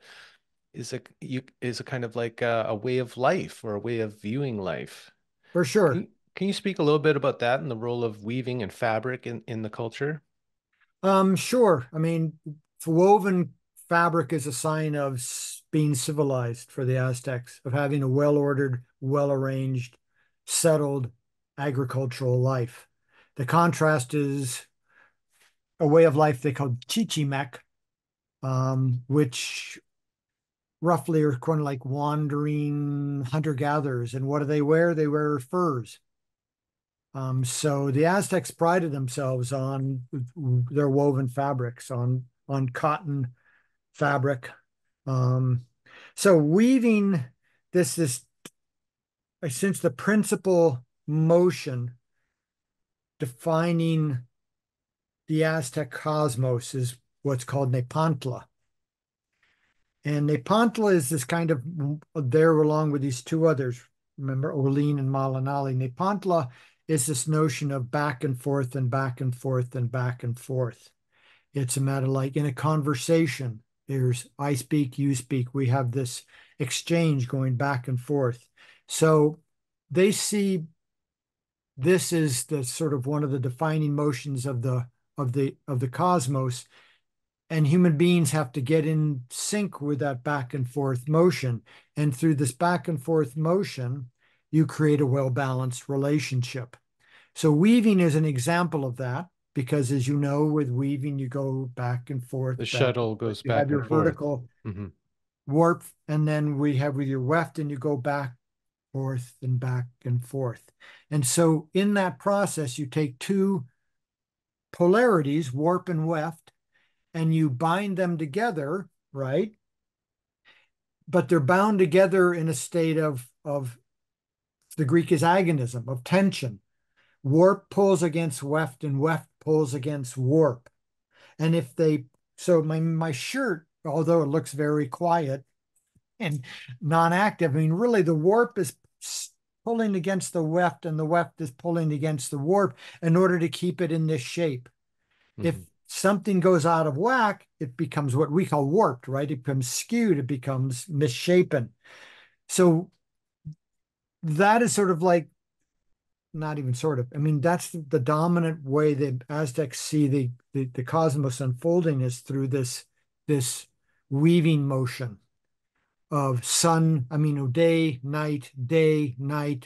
kind of like a way of life or a way of viewing life. for Can sure. you, can you speak a little bit about that and the role of weaving and fabric in the culture? Sure. I mean, woven fabric is a sign of being civilized for the Aztecs, of having a well-ordered, well-arranged, settled agricultural life. The contrast is a way of life they called chichimec, which roughly are kind of like wandering hunter-gatherers. And what do they wear? They wear furs. So the Aztecs prided themselves on their woven fabrics, on cotton fabric. Um, so weaving this is since the principal motion defining the Aztec cosmos is what's called Nepantla. And Nepantla is this kind of there along with these two others. Remember, Olin and Malinali. Nepantla is this notion of back and forth and back and forth and back and forth. It's a matter like in a conversation, there's I speak, you speak. We have this exchange going back and forth. So they see this is the sort of one of the defining motions of of the cosmos, and human beings have to get in sync with that back and forth motion. And through this back and forth motion, you create a well-balanced relationship. So weaving is an example of that because, as you know, with weaving, you go The back and shuttle forth. goes You have back your and forth. vertical Hmm. warp, and then we have with your weft, and you go back, forth, and back and forth. And so in that process, you take two polarities, warp and weft, and you bind them together, right? But they're bound together in a state of the Greek is agonism, of tension. Warp pulls against weft and weft pulls against warp. And if they, so my shirt, although it looks very quiet and non-active, I mean, really the warp is pulling against the weft and the weft is pulling against the warp in order to keep it in this shape. If Hmm. something goes out of whack, it becomes what we call warped, right? It becomes skewed, it becomes misshapen. So that is sort of like, not even sort of, I mean, that's the dominant way the Aztecs see the cosmos unfolding is through this weaving motion of sun, I mean, day, night,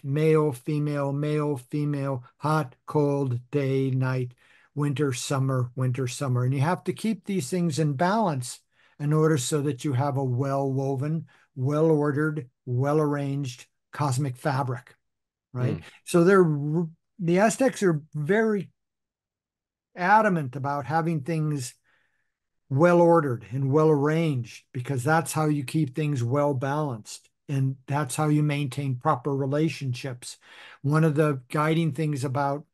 male, female, hot, cold, day, night, winter, summer, winter, summer. And you have to keep these things in balance in order so that you have a well-woven, well-ordered, well-arranged cosmic fabric, right? Mm. So the Aztecs are very adamant about having things well ordered and well arranged because that's how you keep things well balanced and that's how you maintain proper relationships. One of the guiding things about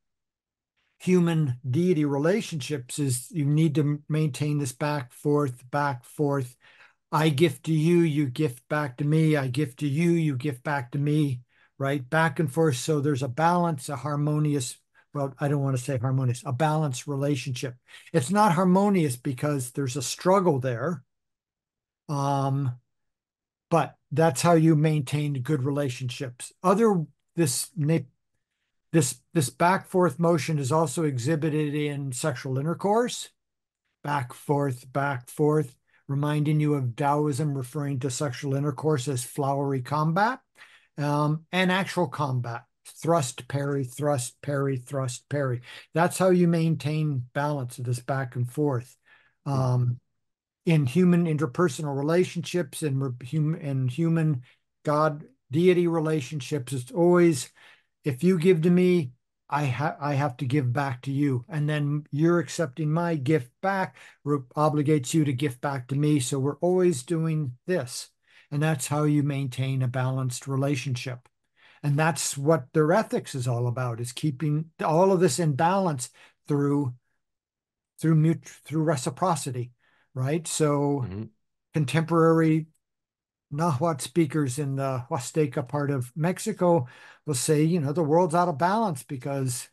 human deity relationships is you need to maintain this back, forth, back, forth. I gift to you, you gift back to me. I gift to you, you gift back to me, right? Back and forth. So there's a balance, a harmonious, well, I don't want to say harmonious, a balanced relationship. It's not harmonious because there's a struggle there. Um, but that's how you maintain good relationships. This this back forth motion is also exhibited in sexual intercourse, back forth, reminding you of Taoism, referring to sexual intercourse as flowery combat, and actual combat. Thrust, parry, thrust, parry, thrust, parry. That's how you maintain balance of this back and forth. Mm. Um, in human interpersonal relationships and human God deity relationships, it's always if you give to me, I have to give back to you, and then you're accepting my gift back obligates you to give back to me. So we're always doing this, and that's how you maintain a balanced relationship. And that's what their ethics is all about: is keeping all of this in balance through through reciprocity, right? So Hmm. contemporary Nahuatl speakers in the Huasteca part of Mexico will say, the world's out of balance because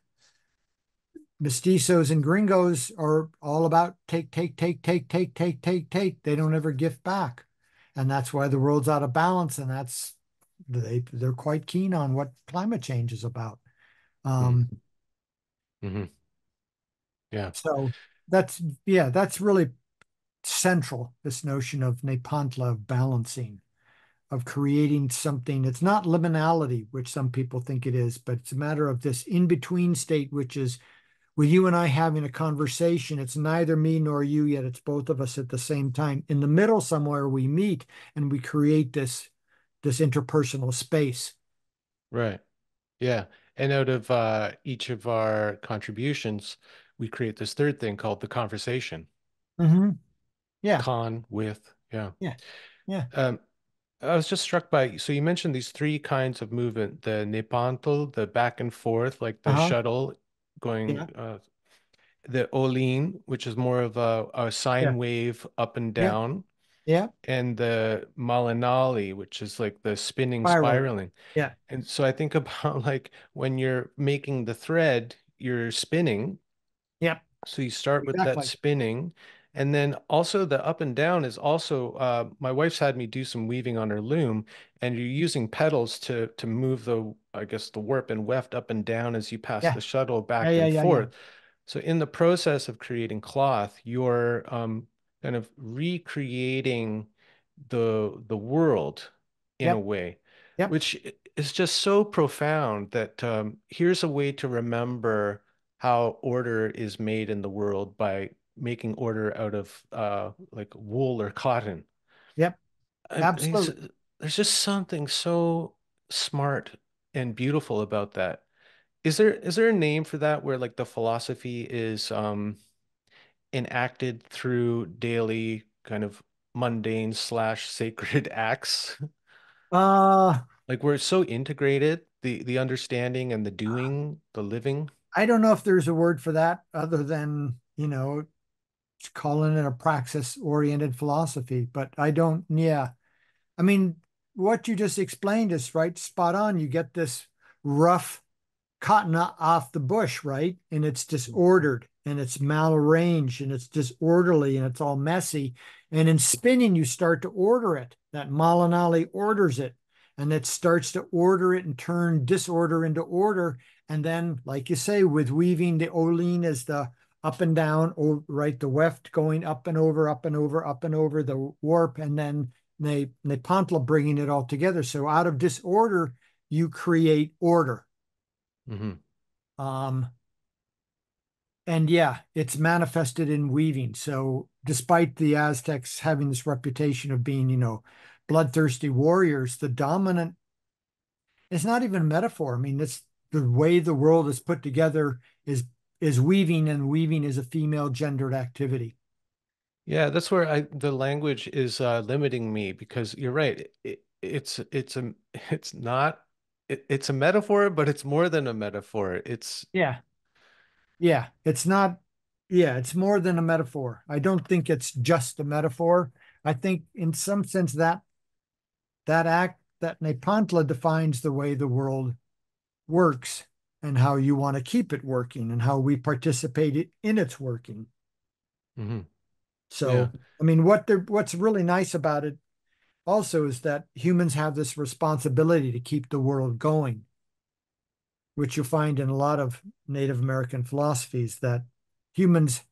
mestizos and gringos are all about take, take, take, take, take, take, take, take. They don't ever give back. And that's why the world's out of balance. And they're quite keen on what climate change is about. Mm. Um, Hmm. Yeah. so that's really central, this notion of Nepantla, of balancing, of creating something. It's not liminality, which some people think it is, but it's a matter of this in-between state, which is with you and I having a conversation. It's neither me nor you, yet it's both of us at the same time. In the middle somewhere, we meet and we create this interpersonal space. Right. Yeah. And out of each of our contributions, we create this third thing called the conversation. Hmm. Yeah, Con, with, yeah. yeah, yeah. Um, I was just struck by, so you mentioned these three kinds of movement, the Nepantl, the back and forth, like the Uh-huh. shuttle going, Yeah, the Olin, which is more of a yeah, sine wave up and yeah, down, yeah. and the Malinali, which is like the spinning, Spiraling. spiraling. Yeah, And so I think about like when you're making the thread, you're spinning. yep, So you start with that exactly. spinning. And then also the up and down is also my wife's had me do some weaving on her loom, and you're using pedals to move the, I guess, the warp and weft up and down as you pass Yeah, the shuttle yeah, back yeah, and yeah, yeah. forth. So in the process of creating cloth, you're kind of recreating the world in a Yep. way, Yep. which is just so profound that here's a way to remember how order is made in the world by making order out of like wool or cotton. Yep. I, Absolutely. there's just something so smart and beautiful about that. Is there a name for that where like the philosophy is enacted through daily kind of mundane slash sacred acts? Uh, Like where it's so integrated, the understanding and the doing, the living. I don't know if there's a word for that other than, calling it a praxis-oriented philosophy, but I don't, yeah. I mean, what you just explained is right, spot on. You get this rough cotton off the bush, right? And it's disordered and it's malarranged and it's disorderly and it's all messy. And in spinning, you start to order it. That Malinali orders it and it starts to order it and turn disorder into order. And then, like you say, with weaving, the Oline is the up and down, right? The weft going up and over, up and over, up and over the warp, and then Nepantla bringing it all together. So out of disorder, you create order. Hmm. Um, and yeah, it's manifested in weaving. So despite the Aztecs having this reputation of being, bloodthirsty warriors, the dominant, it's not even a metaphor. I mean, it's the way the world is put together is weaving, and weaving is a female gendered activity. Yeah, that's where the language is limiting me because you're right. It's a it's not it's a metaphor, but it's more than a metaphor. It's Yeah. Yeah. It's not, yeah, it's more than a metaphor. I don't think it's just a metaphor. I think in some sense that act that Nepantla defines the way the world works and how you want to keep it working and how we participate in its working. mhm. Yeah. So, I mean, what's really nice about it also is that humans have this responsibility to keep the world going, which you find in a lot of Native American philosophies that humans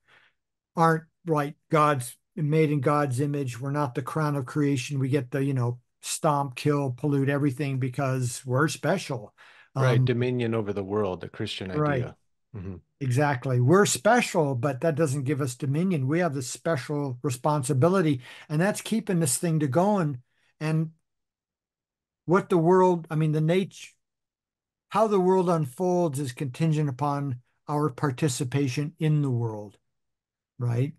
aren't right God's made in God's image. We're not the crown of creation. We get the, stomp, kill, pollute everything because we're special. Right. Um, Dominion over the world, the Christian right. idea. Hmm. Exactly. We're special, but that doesn't give us dominion. We have this special responsibility, and that's keeping this thing to going. And what the world, I mean, the nature, how the world unfolds is contingent upon our participation in the world, right?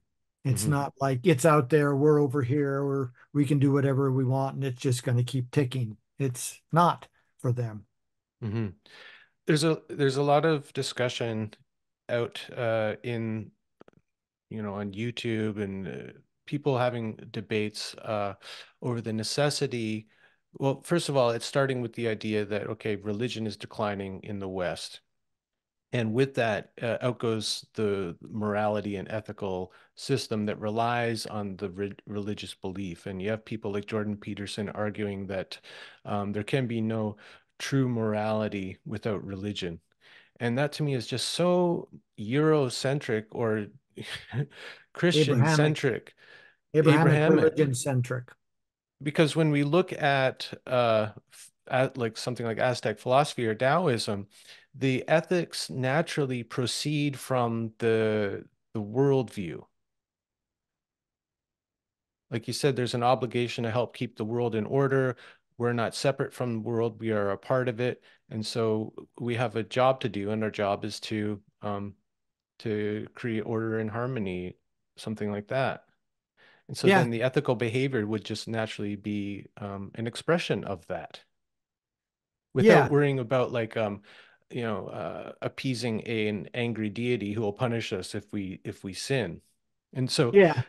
It's Hmm. not like it's out there, we're over here, or we can do whatever we want, and it's just going to keep ticking. It's not for them. Hmm. There's a lot of discussion out in on YouTube and people having debates over the necessity. Well, first of all, it's starting with the idea that okay, religion is declining in the West. And with that, out goes the morality and ethical system that relies on the religious belief. And you have people like Jordan Peterson arguing that there can be no true morality without religion. And that to me is just so Eurocentric or Christian Abrahamic, centric, Abrahamic Abrahamic. religion centric. Because when we look at like something like Aztec philosophy or Taoism, the ethics naturally proceed from the worldview. Like you said, there's an obligation to help keep the world in order. We're not separate from the world, we are a part of it. And so we have a job to do, and our job is to create order and harmony, something like that. And so Yeah, then the ethical behavior would just naturally be an expression of that without yeah, worrying about like appeasing an angry deity who will punish us if we sin. And so yeah,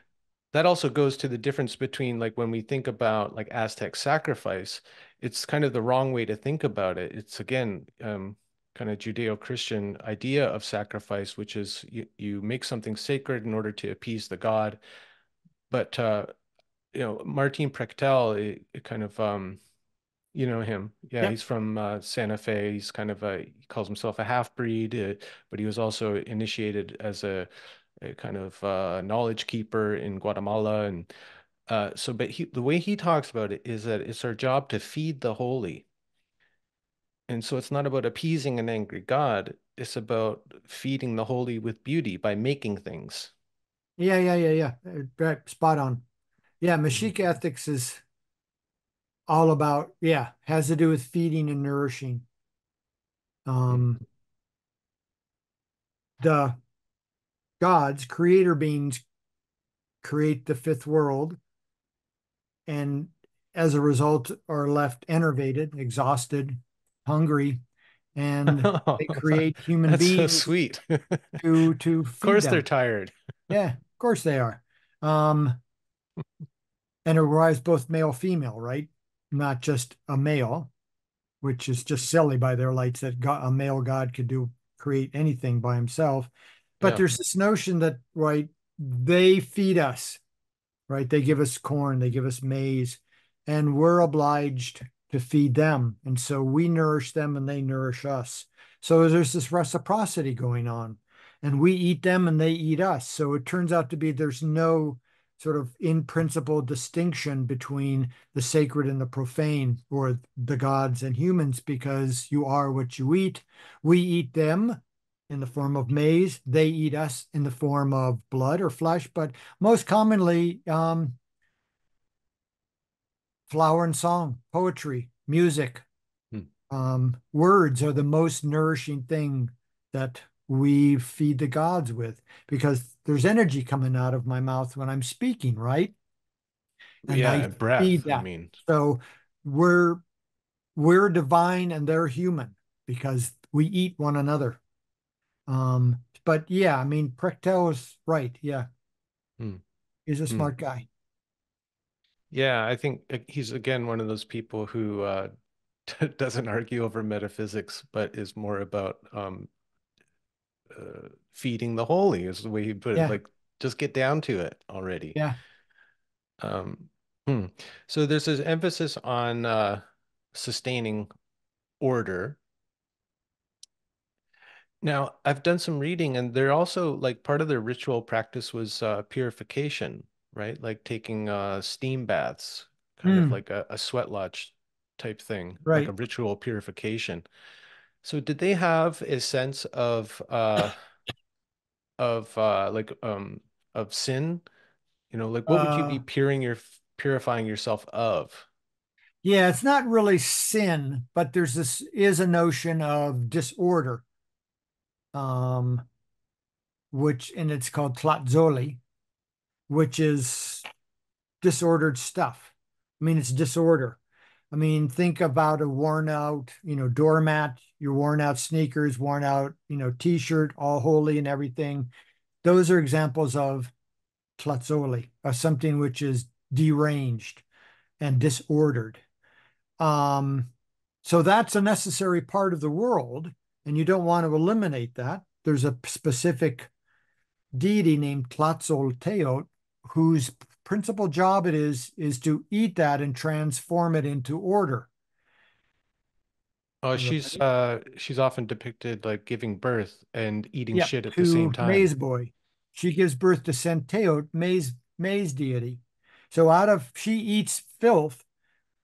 that also goes to the difference between like when we think about like Aztec sacrifice, it's kind of the wrong way to think about it. It's again kind of Judeo-Christian idea of sacrifice, which is you make something sacred in order to appease the god. But Martin Prechtel it kind of You know him. Yeah, Yep. he's from Santa Fe. He's kind of he calls himself a half-breed, but he was also initiated as a kind of knowledge keeper in Guatemala. And but the way he talks about it is that it's our job to feed the holy. And so it's not about appeasing an angry God. It's about feeding the holy with beauty by making things. Yeah, yeah, yeah, yeah. Right, spot on. Yeah, Mhm. Mexica ethics is all about, yeah, has to do with feeding and nourishing. Mm. Um, the gods, creator beings, create the fifth world, and as a result are left enervated, exhausted, hungry, and they create human That's so beings sweet. Of to feed course they're them. tired. Yeah, of course they are. Um, and it requires both male female, right? Not just a male, which is just silly by their lights that God, a male god could do create anything by himself. But Yeah. there's this notion that, right, they feed us, right? They give us corn, they give us maize, and we're obliged to feed them. And so we nourish them and they nourish us. So there's this reciprocity going on, and we eat them and they eat us. So it turns out to be there's no sort of in principle distinction between the sacred and the profane, or the gods and humans, because you are what you eat. We eat them in the form of maize, they eat us in the form of blood or flesh, but most commonly, flower and song, poetry, music, Mm. words are the most nourishing thing that we feed the gods with, because there's energy coming out of my mouth when I'm speaking, right? And Yeah, I and breath. feed I that. mean, So we're we're divine and they're human because we eat one another. But yeah, I mean, Prechtel is right. Yeah, mm, he's a mm. smart guy. Yeah, I think he's again one of those people who doesn't argue over metaphysics, but is more about feeding the holy, is the way he put it. Yeah, Like, just get down to it already. yeah. Um, hmm. So there's this emphasis on sustaining order. Now, I've done some reading, and they're also like part of their ritual practice was purification, right? Like taking steam baths, kind of Mm, like a sweat lodge type thing, like a right. ritual purification. So did they have a sense of sin? You know, like what would you be Uh, purifying yourself of? Yeah, it's not really sin, but there's this is a notion of disorder, um, which and it's called tlatzoli, which is disordered stuff. I mean, it's disorder. I mean, think about a worn out, doormat, your worn out sneakers, worn out, t-shirt, all holy and everything. Those are examples of tlatzoli, of something which is deranged and disordered. Um, so that's a necessary part of the world, and you don't want to eliminate that. There's a specific deity named Teotl, whose principal job it is to eat that and transform it into order. Oh, Right? she's often depicted like giving birth and eating Yeah, shit at the same to time. Maize Boy. She gives birth to Teotl, Maize deity. So out of she eats filth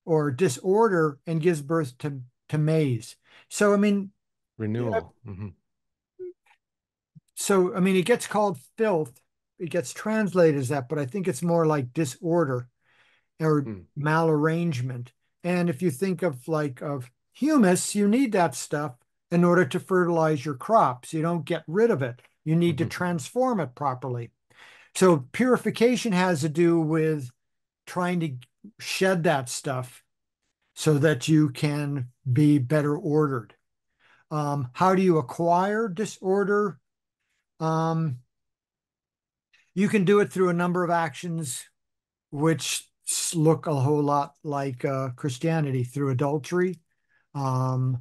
or disorder and gives birth to maize. So I mean, yeah, Renewal. so I mean, it gets called filth. It gets translated as that, but I think it's more like disorder or Mm. malarrangement. And if you think of of humus, you need that stuff in order to fertilize your crops. You don't get rid of it. You need to Hmm. transform it properly. So purification has to do with trying to shed that stuff so that you can be better ordered. How do you acquire disorder? Um, you can do it through a number of actions which look a whole lot like Christianity, through adultery, um,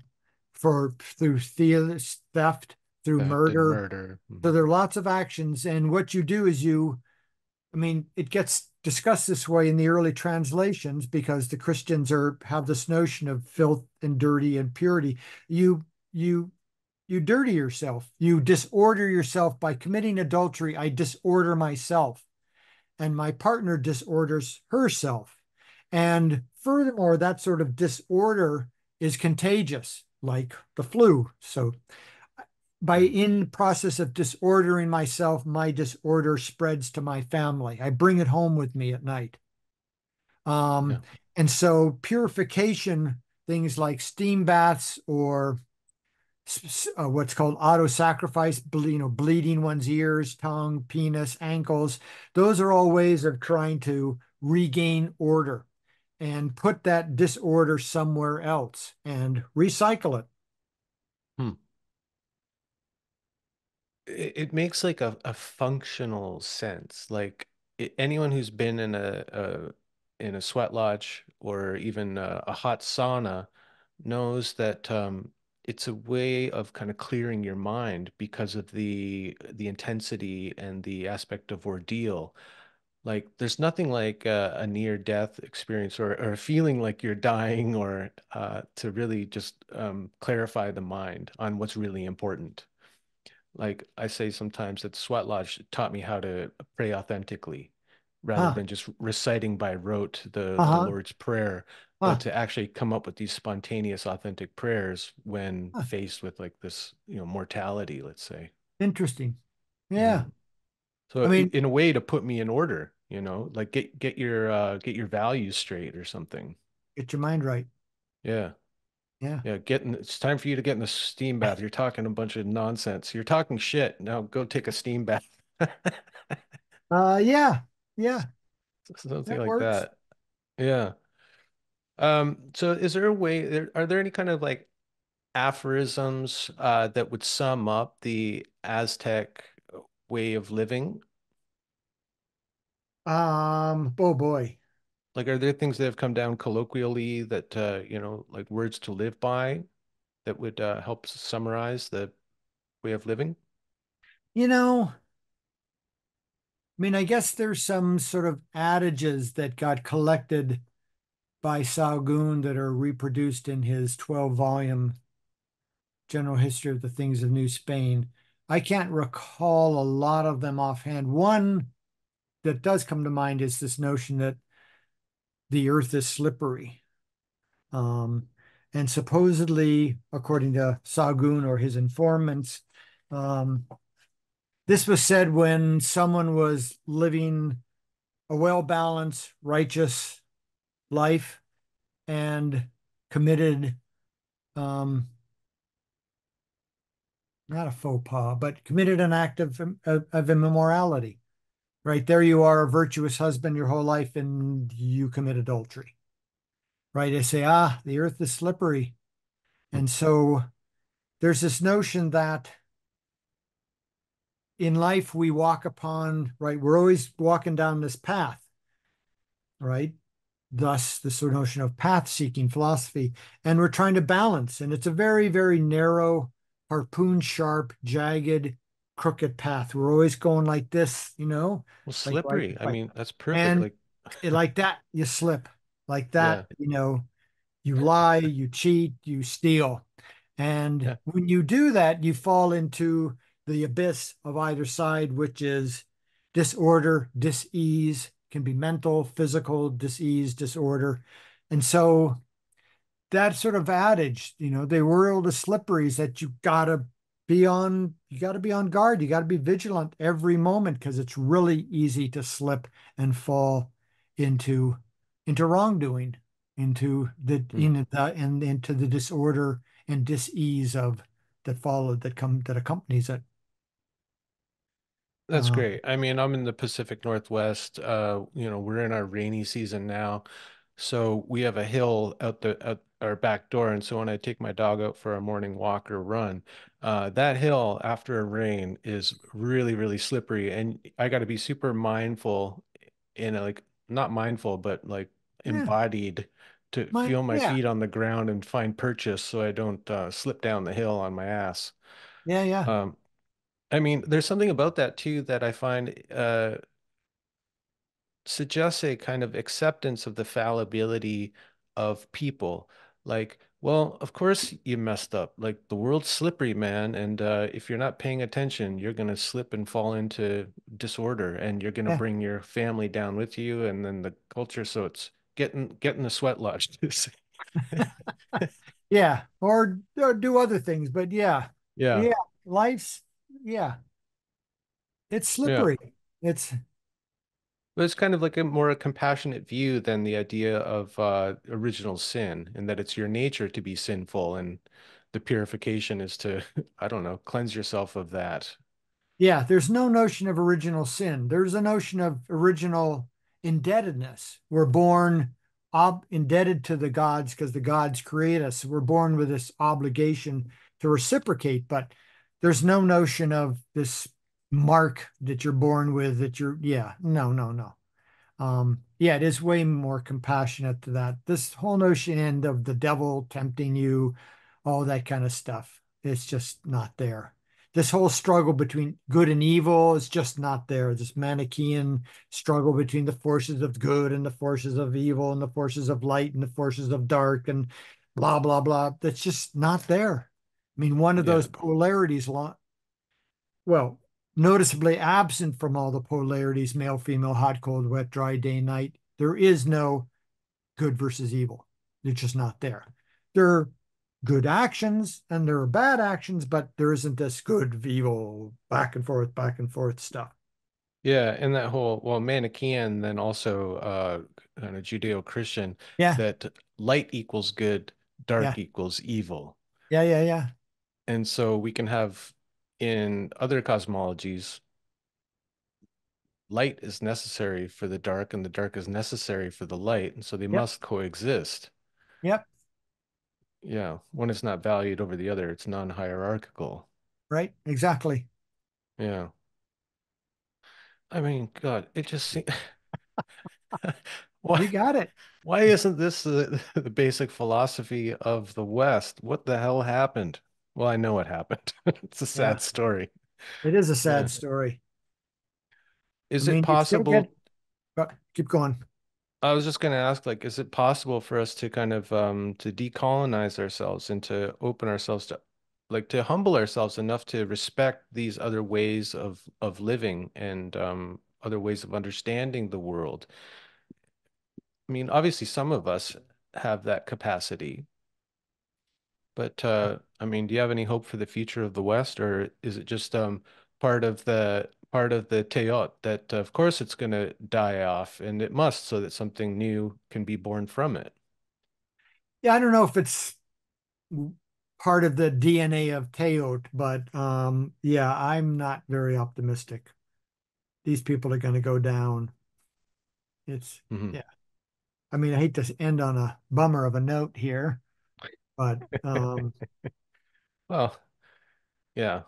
through theft, through Theft and murder. murder. So there are lots of actions, and what you do is I mean, it gets discussed this way in the early translations because the Christians have this notion of filth and dirty and purity. You you you dirty yourself. You disorder yourself by committing adultery. I disorder myself, and my partner disorders herself. And furthermore, that sort of disorder is contagious, like the flu. So by Mm. in process of disordering myself, my disorder spreads to my family. I bring it home with me at night. Yeah. Um, and so purification, things like steam baths or what's called auto sacrifice, bleeding one's ears, tongue, penis, ankles. Those are all ways of trying to regain order and put that disorder somewhere else and recycle it. Hmm. It makes like a functional sense. Like anyone who's been in a sweat lodge or even a hot sauna knows that it's a way of kind of clearing your mind because of the intensity and the aspect of ordeal. Like there's nothing like a near death experience or a feeling like you're dying or to really just clarify the mind on what's really important. Like I say sometimes that Sweat Lodge taught me how to pray authentically rather Huh. than just reciting by rote the Uh-huh. Lord's Prayer, but Huh. to actually come up with these spontaneous, authentic prayers when Huh. faced with like this, mortality, let's say. Interesting. Yeah. Mm. So I mean, in a way to put me in order, like get your values straight or something. get your mind right. Yeah. Yeah. Yeah, it's time for you to get in the steam bath. You're talking a bunch of nonsense. You're talking shit. Now go take a steam bath. Yeah. Yeah. Something That like works. that. Yeah. So is there a way are there any kind of like aphorisms that would sum up the Aztec way of living? Oh boy. Like are there things that have come down colloquially that like words to live by that would help summarize the way of living? You know, I mean, I guess there's some sort of adages that got collected by Sahagún that are reproduced in his 12-volume General History of the Things of New Spain. I can't recall a lot of them offhand. One that does come to mind is this notion that the earth is slippery. Um, and supposedly, according to Sahagún or his informants, um, this was said when someone was living a well-balanced, righteous life and committed um, not a faux pas, but committed an act of immorality. Right there, you are a virtuous husband your whole life, and you commit adultery. Right? They say, the earth is slippery, Hmm. and so there's this notion that in life we walk upon. Right, we're always walking down this path. Right, thus the sort of notion of path seeking philosophy. And we're trying to balance. And it's a very, very narrow, harpoon sharp, jagged, crooked path. We're always going like this, Well, like right, slippery. I right. mean, that's perfect. And Like, like that, you slip. Like that, yeah, you lie, you cheat, you steal. And yeah. when you do that, you fall into the abyss of either side, which is disorder, dis-ease, can be mental, physical, dis-ease, disorder. And so that sort of adage, the world is slippery, is that you gotta be on guard. You gotta be vigilant every moment because it's really easy to slip and fall into wrongdoing, Hmm. into the disorder and dis-ease of that accompanies it. That's Uh, great. I mean, I'm in the Pacific Northwest. We're in our rainy season now. So we have a hill out our back door. And so when I take my dog out for a morning walk or run, that hill after a rain is really, really slippery. And I got to be super mindful like not mindful, but like yeah, embodied to feel my yeah, feet on the ground and find purchase so I don't slip down the hill on my ass. yeah, yeah. I mean, there's something about that too that I find suggests a kind of acceptance of the fallibility of people. Like, well, of course you messed up. Like the world's slippery, man, and if you're not paying attention, you're gonna slip and fall into disorder, and you're gonna Yeah. bring your family down with you, and then the culture. So it's getting the sweat lodge. Yeah. Or do other things. But yeah. Yeah, Yeah. Life's, yeah, it's yeah. slippery. It's, But it's kind of like a more compassionate view than the idea of original sin, and that it's your nature to be sinful, and the purification is to, I don't know, cleanse yourself of that. yeah, there's no notion of original sin. There's a notion of original indebtedness. We're born indebted to the gods because the gods create us. We're born with this obligation to reciprocate, but there's no notion of this mark that you're born with that you're, yeah, no, no, no. Yeah, it is way more compassionate to that. This whole notion of the devil tempting you, all that kind of stuff, it's just not there. This whole struggle between good and evil is just not there. This Manichaean struggle between the forces of good and the forces of evil and the forces of light and the forces of dark and blah, blah, blah. That's just not there. I mean, one of Yeah. those polarities well, noticeably absent from all the polarities, male, female, hot, cold, wet, dry, day, night. There is no good versus evil. They're just not there. There are good actions and there are bad actions, but there isn't this good, evil, back and forth stuff. Yeah, and that whole, well, Manichaean, then also kind of Judeo-Christian, Yeah, that light equals good, yeah, dark equals evil. yeah, yeah, yeah. And so we can have in other cosmologies, light is necessary for the dark, and the dark is necessary for the light, and so they Yep, must coexist. yep, Yeah, one is not valued over the other. It's non-hierarchical. right, exactly. Yeah. I mean, God, it just seems why You got it. why isn't this the basic philosophy of the West? What the hell happened? Well, I know what happened. It's a Yeah, sad story. it is a Yeah. sad story. I Is it mean, you still get, possible? but keep going. I was just going to ask, like, is it possible for us to kind of to decolonize ourselves and to open ourselves to, like, to humble ourselves enough to respect these other ways of living and other ways of understanding the world? I mean, obviously, some of us have that capacity, but I mean, do you have any hope for the future of the West, or is it just part of the Teotl that, of course, it's going to die off, and it must, so that something new can be born from it? Yeah, I don't know if it's part of the DNA of Teot, but yeah, I'm not very optimistic. These people are going to go down. It's Hmm. yeah. I mean, I hate to end on a bummer of a note here, but Well, yeah,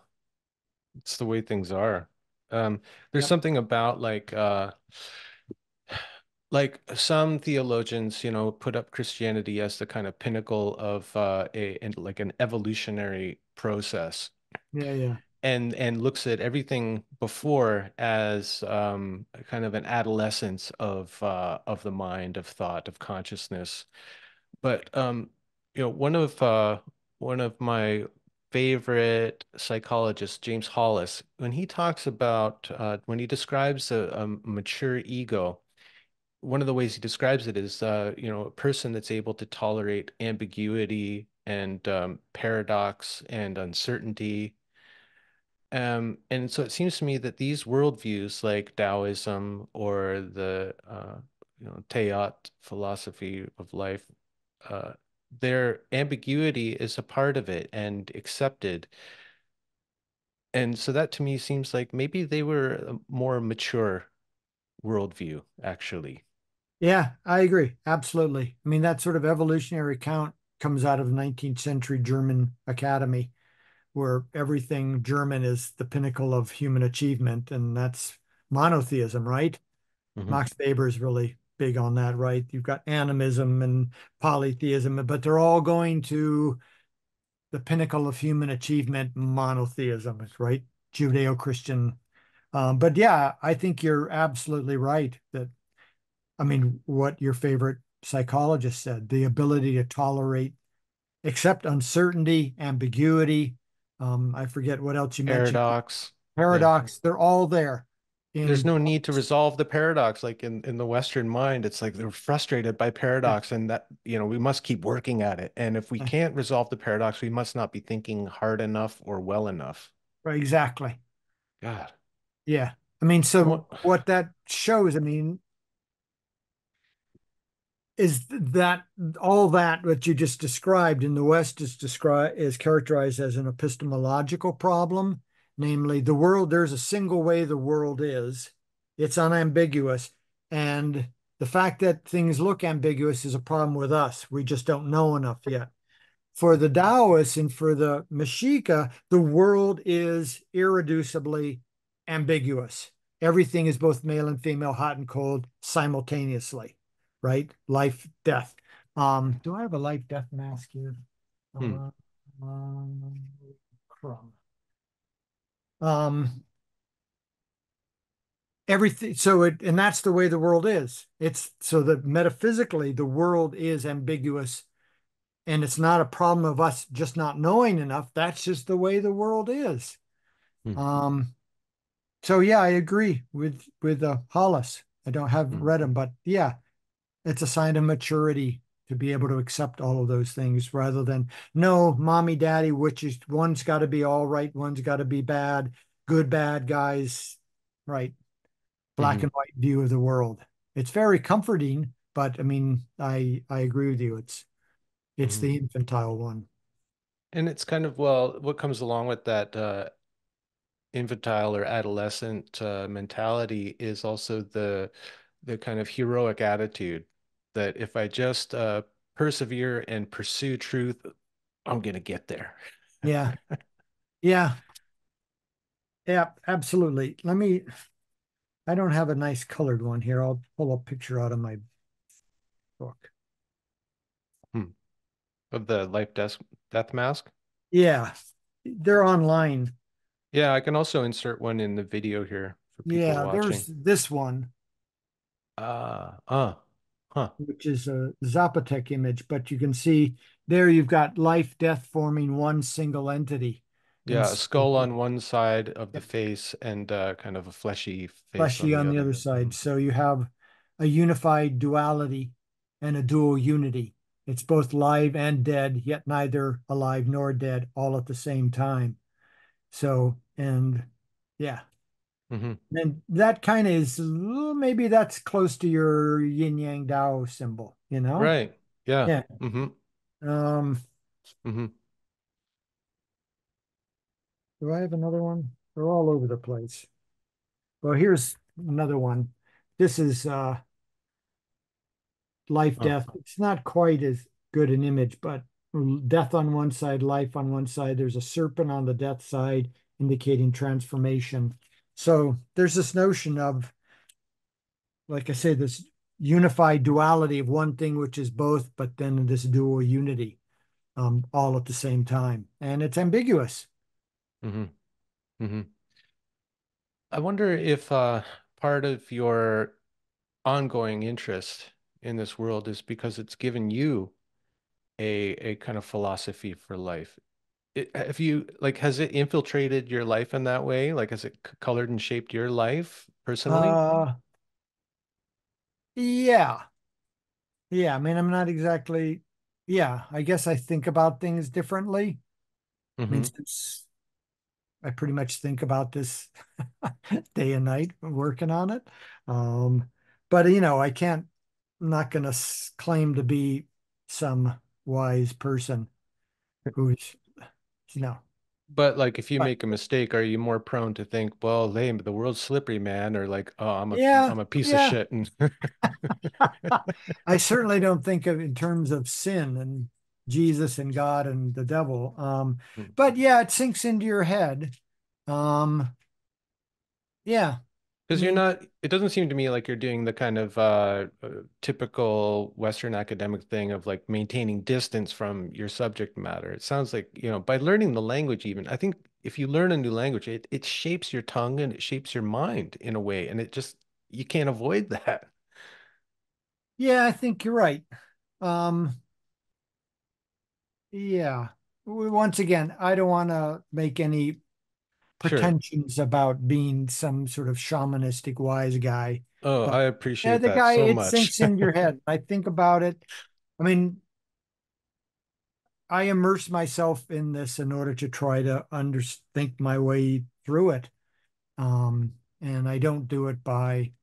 it's the way things are. There's yep, something about like some theologians, put up Christianity as the kind of pinnacle of like an evolutionary process, yeah, yeah, and looks at everything before as kind of an adolescence of the mind, of thought, of consciousness. But one of my favorite psychologists, James Hollis, when he talks about when he describes a mature ego, one of the ways he describes it is a person that's able to tolerate ambiguity and paradox and uncertainty. And so it seems to me that these worldviews, like Taoism or the Teot philosophy of life, uh, their ambiguity is a part of it and accepted. And so that to me seems like maybe they were a more mature worldview, actually. yeah. I agree, absolutely. I mean, that sort of evolutionary count comes out of the 19th century German academy, where everything German is the pinnacle of human achievement, and that's monotheism, right? Hmm. Max Weber's really big on that, right? You've got animism and polytheism, but they're all going to the pinnacle of human achievement, monotheism, right? Judeo-Christian. But yeah, I think you're absolutely right that I mean, what your favorite psychologist said, the ability to tolerate, accept uncertainty, ambiguity. I forget what else you mentioned. Paradox. Yeah. Paradox, they're all there There's in no need to resolve the paradox. Like in the Western mind, it's like they're frustrated by yeah, paradox and that, we must keep working at it. And if we can't resolve the paradox, we must not be thinking hard enough or well enough. right, exactly. God. Yeah. I mean, so What? what that shows, I mean, is that all that what you just described in the West is characterized as an epistemological problem, namely the world, there's a single way the world is. It's unambiguous. And the fact that things look ambiguous is a problem with us. We just don't know enough yet. For the Taoists and for the Mexica, the world is irreducibly ambiguous. Everything is both male and female, hot and cold simultaneously, right? Life, death. Do I have a life death mask here? Hmm. Uh, um, crumb. Um, everything. And that's the way the world is. It's so that metaphysically, the world is ambiguous. And it's not a problem of us just not knowing enough. That's just the way the world is. Hmm. Um, so yeah, I agree with Hollis. I don't have Hmm. read him, but yeah, it's a sign of maturity to be able to accept all of those things rather than no, mommy, daddy, which is one's got to be all right, one's got to be bad, good, bad guys, right? Black Hmm. and white view of the world. It's very comforting, but I mean, I agree with you. It's Hmm. the infantile one. And it's kind of, well, what comes along with that infantile or adolescent mentality is also the kind of heroic attitude that if I just persevere and pursue truth, I'm gonna get there. Yeah. Yeah. Yeah, absolutely. I don't have a nice colored one here. I'll pull a picture out of my book. Hmm. Of the death mask. Yeah, they're online. Yeah, I can also insert one in the video here for people Yeah, watching. there's this one, Uh, uh, huh. which is a Zapotec image, but you can see there you've got life, death forming one single entity. And Yeah, a so, skull on one side of the yep, face and kind of a fleshy face on fleshy the on the other. other side. Mhm. So you have a unified duality and a dual unity. It's both live and dead, yet neither alive nor dead, all at the same time. So, and yeah, Mhm. and that kind of is maybe that's close to your yin yang Dao symbol, you know? Right. Yeah. Yeah. Hmm. Um, Hmm. do I have another one? They're all over the place. Well, here's another one. This is life, Oh. death. It's not quite as good an image, but death on one side, life on one side. There's a serpent on the death side indicating transformation. So there's this notion of, like I say, this unified duality of one thing, which is both, but then this dual unity, all at the same time. And it's ambiguous. Hmm. Hmm. I wonder if part of your ongoing interest in this world is because it's given you a kind of philosophy for life. Have you like has it infiltrated your life in that way? Like has it colored and shaped your life personally? Uh, yeah. Yeah. I mean, I'm not exactly, yeah, I guess I think about things differently. I mean, Hmm. since I pretty much think about this day and night working on it. Um, but I can't, I'm not going to claim to be some wise person who's, you know, But like if you but make a mistake, are you more prone to think, well, lame, the world's slippery, man, or like, oh, yeah, I'm a piece of yeah. shit and I certainly don't think of in terms of sin and Jesus and God and the devil. But yeah, it sinks into your head. Um, yeah, I because you're mean, not, it doesn't seem to me like you're doing the kind of typical Western academic thing of like maintaining distance from your subject matter. It sounds like, by learning the language even, I think if you learn a new language, it shapes your tongue and it shapes your mind in a way. And it just, you can't avoid that. Yeah, I think you're right. Um, yeah. Once again, I don't want to make any Sure. pretensions about being some sort of shamanistic wise guy, Oh, but I yeah, appreciate the that guy, so it much. sinks in your head. I think about it. I mean, I immerse myself in this in order to try to under think my way through it. And I don't do it by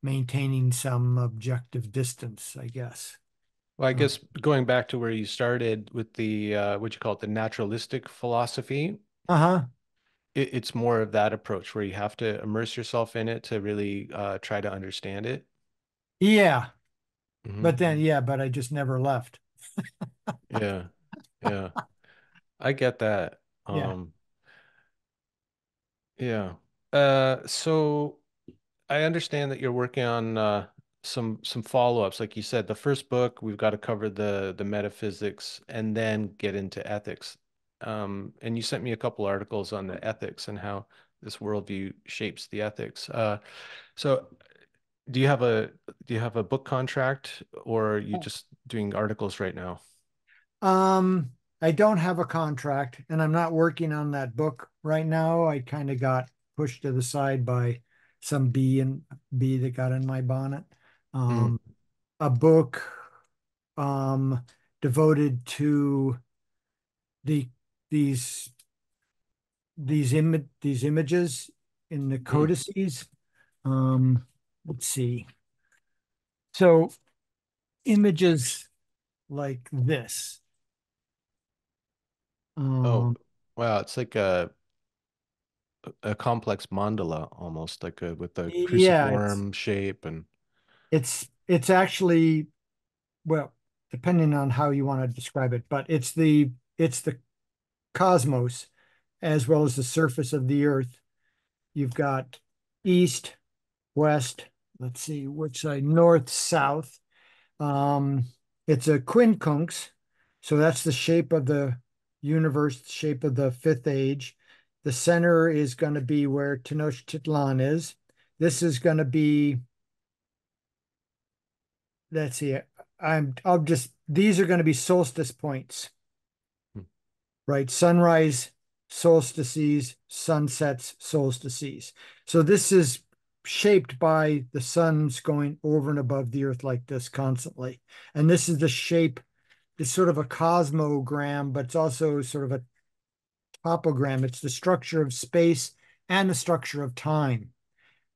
maintaining some objective distance, I guess. Well, I Uh, guess going back to where you started with the what you call it, the naturalistic philosophy, uh-huh. it's more of that approach where you have to immerse yourself in it to really try to understand it. Yeah. Hmm. But then, yeah, but I just never left. Yeah, yeah, I get that. Yeah. Yeah. So I understand that you're working on some follow-ups. Like you said, the first book, we've got to cover the metaphysics and then get into ethics. And you sent me a couple articles on the ethics and how this worldview shapes the ethics. So do you have a do you have a book contract or are you just doing articles right now? Um, I don't have a contract and I'm not working on that book right now. I kind of got pushed to the side by some bee that got in my bonnet. Mm, Um, a book um devoted to the these these images in the mm. codices. Um, let's see. So images like this. Oh, Um, wow, it's like a complex mandala almost like a with a yeah, cruciform shape and it's actually, well, depending on how you want to describe it, but it's the cosmos as well as the surface of the earth. You've got east, west, let's see which side, north, south. Um, it's a quincunx, so that's the shape of the universe, the shape of the fifth age. The center is going to be where Tenochtitlan is. This is going to be, let's see, I'll just, these are going to be solstice points, right? Sunrise, solstices, sunsets, solstices. So this is shaped by the sun's going over and above the earth like this constantly. And this is the shape, it's sort of a cosmogram, but it's also sort of a topogram. It's the structure of space and the structure of time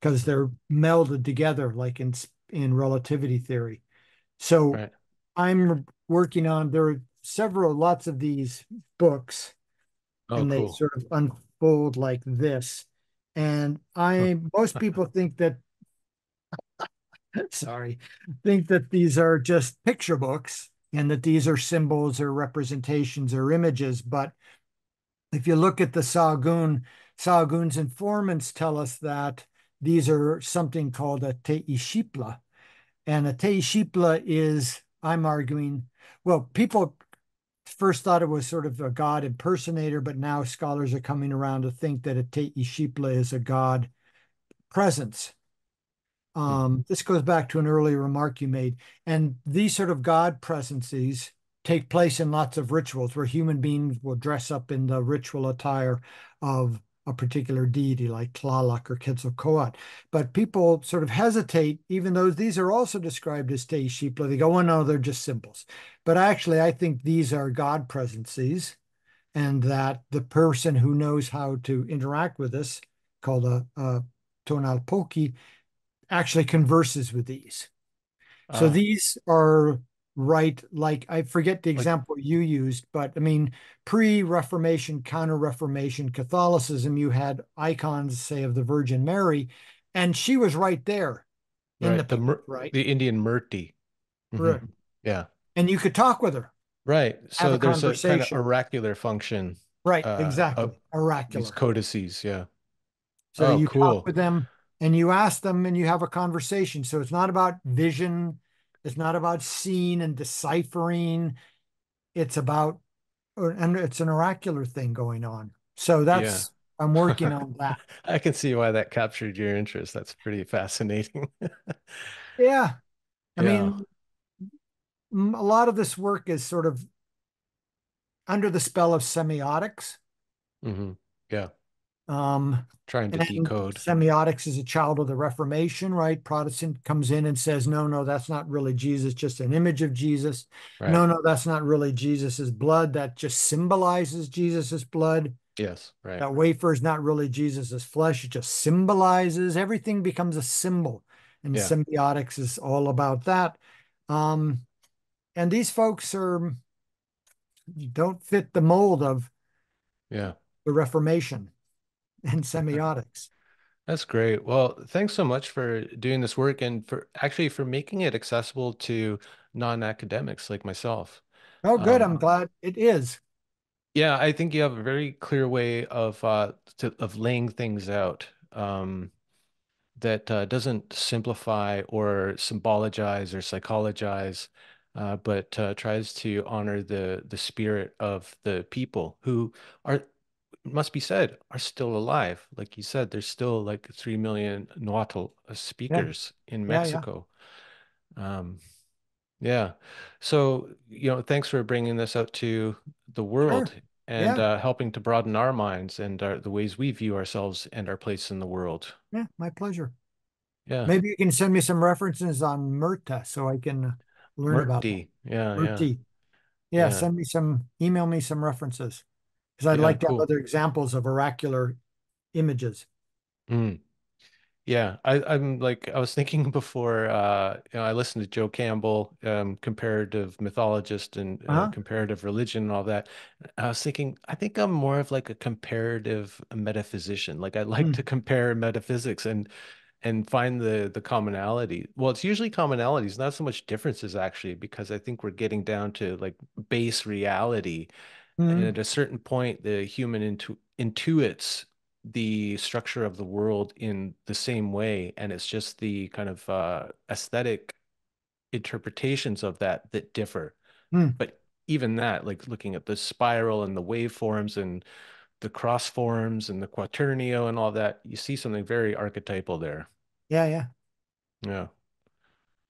because they're melded together like in relativity theory. So right. I'm working on, there are several, lots of these books Oh, and they cool. sort of unfold like this. And Huh. most people think that, sorry, think that these are just picture books and that these are symbols or representations or images. But if you look at the Sahagún's informants tell us that these are something called a teishipla. And a teishipla is, I'm arguing, well, people first thought it was sort of a god impersonator, but now scholars are coming around to think that a teishipla is a god presence. Hmm. This goes back to an earlier remark you made. And these sort of God presences take place in lots of rituals where human beings will dress up in the ritual attire of a particular deity like Tlaloc or Quetzalcoatl. But people sort of hesitate, even though these are also described as Teishipla. They go, oh no, they're just symbols. But actually, I think these are God presences, and that the person who knows how to interact with this, called a tonalpoki, actually converses with these. So Ah, these are right, like I forget the like example you used, but I mean, pre-Reformation, counter-Reformation Catholicism, you had icons, say, of the Virgin Mary, and she was right there in the right, picture, right? the Indian Murti. Hmm. Right. Yeah. And you could talk with her, Right. have So a there's a kind of conversation. oracular function Right, of exactly. these Oracular. codices, yeah. So Oh, you talk cool. with them and you ask them and you have a conversation. So it's not about vision, it's not about seeing and deciphering. It's about, and it's an oracular thing going on. So Yeah. I'm working on that. I can see why that captured your interest. That's pretty fascinating. Yeah. I mean, Yeah. A lot of this work is sort of under the spell of semiotics. Hmm. Yeah. Um, Trying to and decode. semiotics is a child of the Reformation, right? Protestant comes in and says, no, no, that's not really Jesus, just an image of Jesus. Right. No, no, that's not really Jesus's blood. That just symbolizes Jesus's blood. Yes. Right. That wafer is not really Jesus's flesh. It just symbolizes. Everything becomes a symbol. And Yeah. semiotics is all about that. Um, and these folks don't fit the mold of Yeah. the Reformation and semiotics. That's great. Well, thanks so much for doing this work and for actually for making it accessible to non-academics like myself. Oh, good. I'm Um, glad it is. yeah, I think you have a very clear way of laying things out that doesn't simplify or symbologize or psychologize, but tries to honor the spirit of the people who are must be said, are still alive. Like you said, there's still like 3 million Nahuatl Yeah, speakers in yeah, yeah. Mexico. Um, yeah. So, thanks for bringing this out to the world Sure. and Yeah, helping to broaden our minds and the ways we view ourselves and our place in the world. yeah, my pleasure. Yeah. Maybe you can send me some references on Murta so I can learn about that. Murti. Yeah, yeah, Murti. Yeah, yeah. email me some references because I'd Yeah, like to have cool. other examples of oracular images. Mm. Yeah, I'm like I was thinking before I listened to Joe Campbell, comparative mythologist and Uh-huh. comparative religion and all that. I was thinking I think I'm more of like a comparative metaphysician. Like I like to Mm, compare metaphysics and find the commonality. Well, it's usually commonalities, not so much differences actually, because I think we're getting down to like base reality. And mm, at a certain point, the human intuits the structure of the world in the same way, and it's just the kind of aesthetic interpretations of that that differ. mm. But even that, like looking at the spiral and the waveforms and the cross forms and the quaternio and all that, you see something very archetypal there. Yeah, yeah. Yeah.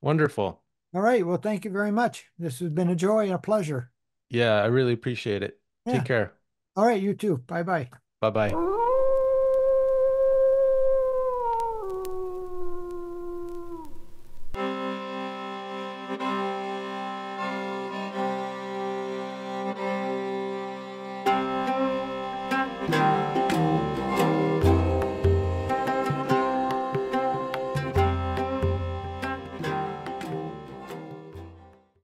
Wonderful. All right. Well, thank you very much. This has been a joy and a pleasure. Yeah, I really appreciate it. Take Yeah. care. All right. You too. Bye bye. Bye bye.